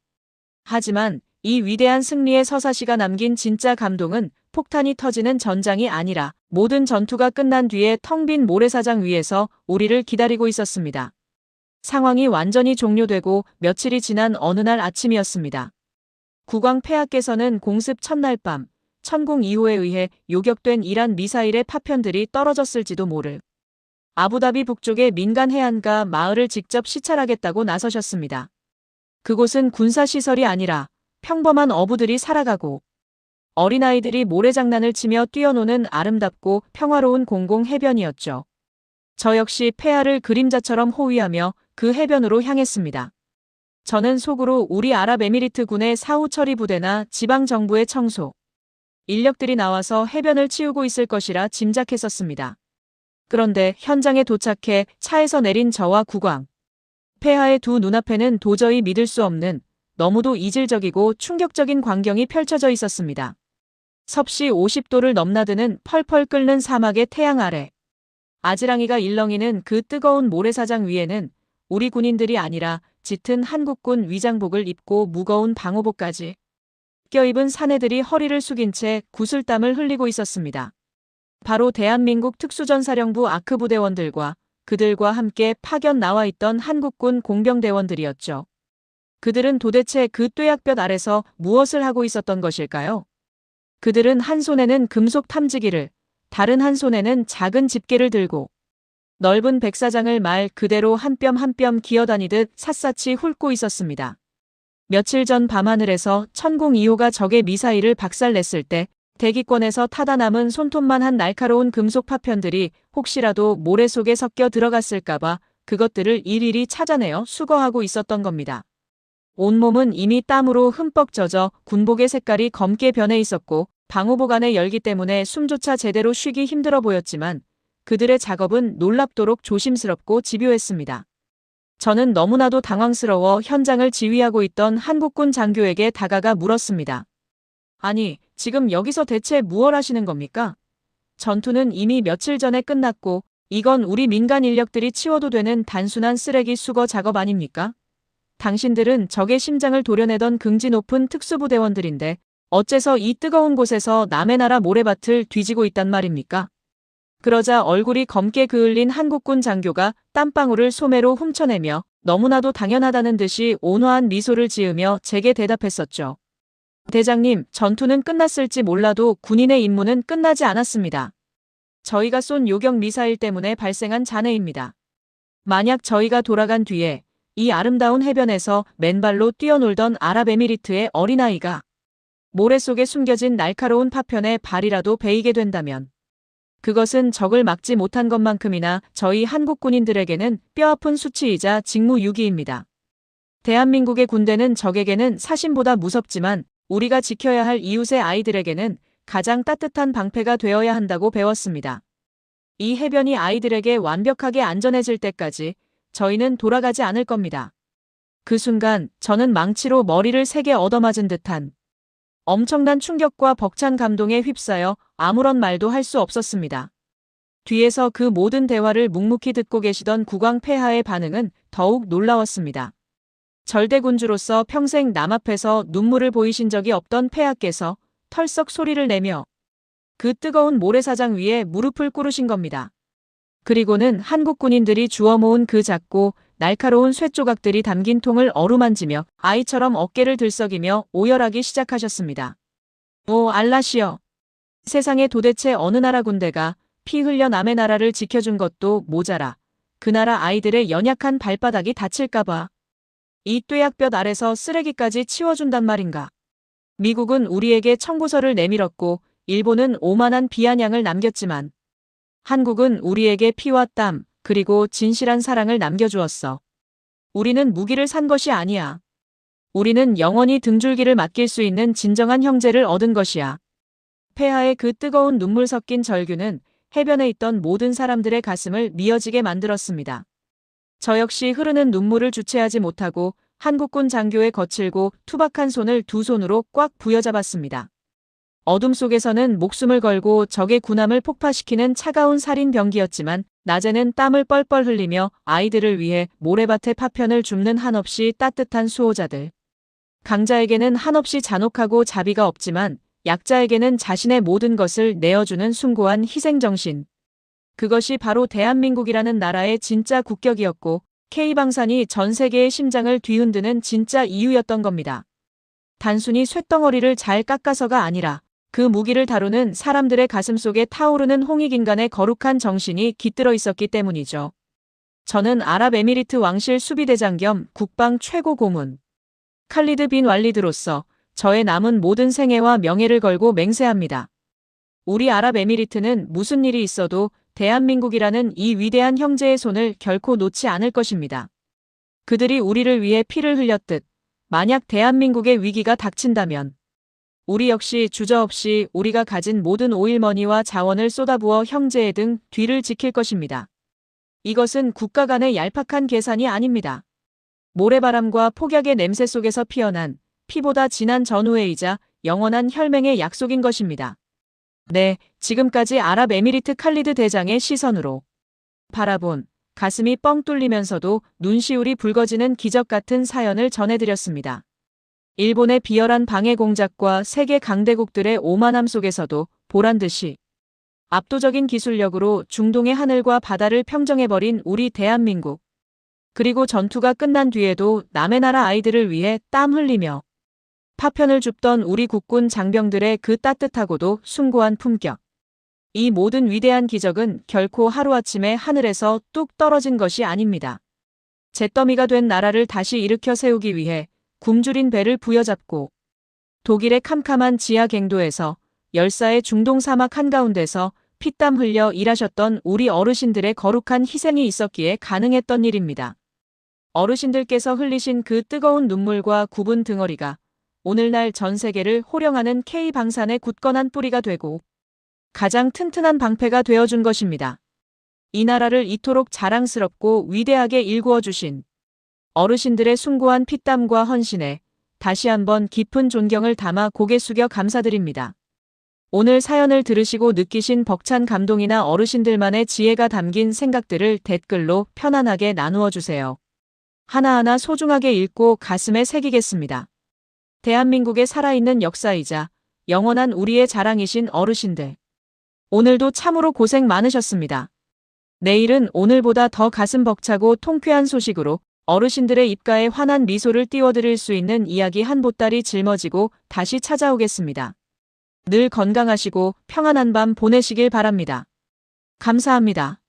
하지만 이 위대한 승리의 서사시가 남긴 진짜 감동은 폭탄이 터지는 전장이 아니라 모든 전투가 끝난 뒤에 텅 빈 모래사장 위에서 우리를 기다리고 있었습니다. 상황이 완전히 종료되고 며칠이 지난 어느 날 아침이었습니다. 국왕 폐하께서는 공습 첫날 밤 천공 2호에 의해 요격된 이란 미사일의 파편들이 떨어졌을지도 모를 아부다비 북쪽의 민간 해안가 마을을 직접 시찰하겠다고 나서셨습니다. 그곳은 군사시설이 아니라 평범한 어부들이 살아가고 어린아이들이 모래장난을 치며 뛰어노는 아름답고 평화로운 공공 해변이었죠. 저 역시 폐하를 그림자처럼 호위하며 그 해변으로 향했습니다. 저는 속으로 우리 아랍에미리트 군의 사후 처리 부대나 지방정부의 청소 인력들이 나와서 해변을 치우고 있을 것이라 짐작했었습니다. 그런데 현장에 도착해 차에서 내린 저와 국왕 폐하의 두 눈앞에는 도저히 믿을 수 없는 너무도 이질적이고 충격적인 광경이 펼쳐져 있었습니다. 섭씨 50도를 넘나드는 펄펄 끓는 사막의 태양 아래 아지랑이가 일렁이는 그 뜨거운 모래사장 위에는 우리 군인들이 아니라 짙은 한국군 위장복을 입고 무거운 방호복까지 껴입은 사내들이 허리를 숙인 채 구슬땀을 흘리고 있었습니다. 바로 대한민국 특수전사령부 아크부대원들과 그들과 함께 파견 나와 있던 한국군 공병대원들이었죠. 그들은 도대체 그 뙤약볕 아래서 무엇을 하고 있었던 것일까요? 그들은 한 손에는 금속 탐지기를, 다른 한 손에는 작은 집게를 들고 넓은 백사장을 말 그대로 한 뼘 한 뼘 기어다니듯 샅샅이 훑고 있었습니다. 며칠 전 밤하늘에서 천공 2호가 적의 미사일을 박살냈을 때 대기권에서 타다 남은 손톱만한 날카로운 금속 파편들이 혹시라도 모래 속에 섞여 들어갔을까봐 그것들을 일일이 찾아내어 수거하고 있었던 겁니다. 온몸은 이미 땀으로 흠뻑 젖어 군복의 색깔이 검게 변해 있었고 방호복 안의 열기 때문에 숨조차 제대로 쉬기 힘들어 보였지만 그들의 작업은 놀랍도록 조심스럽고 집요했습니다. 저는 너무나도 당황스러워 현장을 지휘하고 있던 한국군 장교에게 다가가 물었습니다. 아니, 지금 여기서 대체 무얼 하시는 겁니까? 전투는 이미 며칠 전에 끝났고 이건 우리 민간 인력들이 치워도 되는 단순한 쓰레기 수거 작업 아닙니까? 당신들은 적의 심장을 도려내던 긍지 높은 특수부대원들인데 어째서 이 뜨거운 곳에서 남의 나라 모래밭을 뒤지고 있단 말입니까? 그러자 얼굴이 검게 그을린 한국군 장교가 땀방울을 소매로 훔쳐내며 너무나도 당연하다는 듯이 온화한 미소를 지으며 제게 대답했었죠. 대장님, 전투는 끝났을지 몰라도 군인의 임무는 끝나지 않았습니다. 저희가 쏜 요격 미사일 때문에 발생한 잔해입니다. 만약 저희가 돌아간 뒤에 이 아름다운 해변에서 맨발로 뛰어놀던 아랍에미리트의 어린아이가 모래 속에 숨겨진 날카로운 파편에 발이라도 베이게 된다면 그것은 적을 막지 못한 것만큼이나 저희 한국 군인들에게는 뼈아픈 수치이자 직무유기입니다. 대한민국의 군대는 적에게는 사신보다 무섭지만 우리가 지켜야 할 이웃의 아이들에게는 가장 따뜻한 방패가 되어야 한다고 배웠습니다. 이 해변이 아이들에게 완벽하게 안전해질 때까지 저희는 돌아가지 않을 겁니다. 그 순간 저는 망치로 머리를 세게 얻어맞은 듯한 엄청난 충격과 벅찬 감동에 휩싸여 아무런 말도 할 수 없었습니다. 뒤에서 그 모든 대화를 묵묵히 듣고 계시던 국왕 폐하의 반응은 더욱 놀라웠습니다. 절대군주로서 평생 남 앞에서 눈물을 보이신 적이 없던 폐하께서 털썩 소리를 내며 그 뜨거운 모래사장 위에 무릎을 꿇으신 겁니다. 그리고는 한국 군인들이 주워 모은 그 작고 날카로운 쇠조각들이 담긴 통을 어루만지며 아이처럼 어깨를 들썩이며 오열하기 시작하셨습니다. 오 알라시여! 세상에 도대체 어느 나라 군대가 피 흘려 남의 나라를 지켜준 것도 모자라 그 나라 아이들의 연약한 발바닥이 다칠까봐 이 뙤약볕 아래서 쓰레기까지 치워준단 말인가. 미국은 우리에게 청구서를 내밀었고 일본은 오만한 비아냥을 남겼지만 한국은 우리에게 피와 땀 그리고 진실한 사랑을 남겨주었어. 우리는 무기를 산 것이 아니야. 우리는 영원히 등줄기를 맡길 수 있는 진정한 형제를 얻은 것이야. 폐하의 그 뜨거운 눈물 섞인 절규는 해변에 있던 모든 사람들의 가슴을 미어지게 만들었습니다. 저 역시 흐르는 눈물을 주체하지 못하고 한국군 장교의 거칠고 투박한 손을 두 손으로 꽉 부여잡았습니다. 어둠 속에서는 목숨을 걸고 적의 군함을 폭파시키는 차가운 살인 병기였지만 낮에는 땀을 뻘뻘 흘리며 아이들을 위해 모래밭의 파편을 줍는 한없이 따뜻한 수호자들. 강자에게는 한없이 잔혹하고 자비가 없지만 약자에게는 자신의 모든 것을 내어주는 숭고한 희생정신. 그것이 바로 대한민국이라는 나라의 진짜 국격이었고 K방산이 전 세계의 심장을 뒤흔드는 진짜 이유였던 겁니다. 단순히 쇳덩어리를 잘 깎아서가 아니라 그 무기를 다루는 사람들의 가슴 속에 타오르는 홍익인간의 거룩한 정신이 깃들어 있었기 때문이죠. 저는 아랍에미리트 왕실 수비대장 겸 국방 최고 고문 칼리드 빈 walid로서 저의 남은 모든 생애와 명예를 걸고 맹세합니다. 우리 아랍에미리트는 무슨 일이 있어도 대한민국이라는 이 위대한 형제의 손을 결코 놓지 않을 것입니다. 그들이 우리를 위해 피를 흘렸듯 만약 대한민국의 위기가 닥친다면 우리 역시 주저없이 우리가 가진 모든 오일머니와 자원을 쏟아부어 형제의 등 뒤를 지킬 것입니다. 이것은 국가 간의 얄팍한 계산이 아닙니다. 모래바람과 폭약의 냄새 속에서 피어난 피보다 진한 전우회이자 영원한 혈맹의 약속인 것입니다. 네, 지금까지 아랍에미리트 칼리드 대장의 시선으로 바라본 가슴이 뻥 뚫리면서도 눈시울이 붉어지는 기적 같은 사연을 전해드렸습니다. 일본의 비열한 방해 공작과 세계 강대국들의 오만함 속에서도 보란듯이 압도적인 기술력으로 중동의 하늘과 바다를 평정해버린 우리 대한민국. 그리고 전투가 끝난 뒤에도 남의 나라 아이들을 위해 땀 흘리며 파편을 줍던 우리 국군 장병들의 그 따뜻하고도 숭고한 품격. 이 모든 위대한 기적은 결코 하루아침에 하늘에서 뚝 떨어진 것이 아닙니다. 잿더미가 된 나라를 다시 일으켜 세우기 위해 굶주린 배를 부여잡고 독일의 캄캄한 지하 갱도에서 열사의 중동 사막 한가운데서 피땀 흘려 일하셨던 우리 어르신들의 거룩한 희생이 있었기에 가능했던 일입니다. 어르신들께서 흘리신 그 뜨거운 눈물과 굽은 등어리가 오늘날 전 세계를 호령하는 K방산의 굳건한 뿌리가 되고 가장 튼튼한 방패가 되어준 것입니다. 이 나라를 이토록 자랑스럽고 위대하게 일구어 주신 어르신들의 숭고한 피땀과 헌신에 다시 한번 깊은 존경을 담아 고개 숙여 감사드립니다. 오늘 사연을 들으시고 느끼신 벅찬 감동이나 어르신들만의 지혜가 담긴 생각들을 댓글로 편안하게 나누어 주세요. 하나하나 소중하게 읽고 가슴에 새기겠습니다. 대한민국의 살아있는 역사이자 영원한 우리의 자랑이신 어르신들. 오늘도 참으로 고생 많으셨습니다. 내일은 오늘보다 더 가슴 벅차고 통쾌한 소식으로 어르신들의 입가에 환한 미소를 띄워드릴 수 있는 이야기 한 보따리 짊어지고 다시 찾아오겠습니다. 늘 건강하시고 평안한 밤 보내시길 바랍니다. 감사합니다.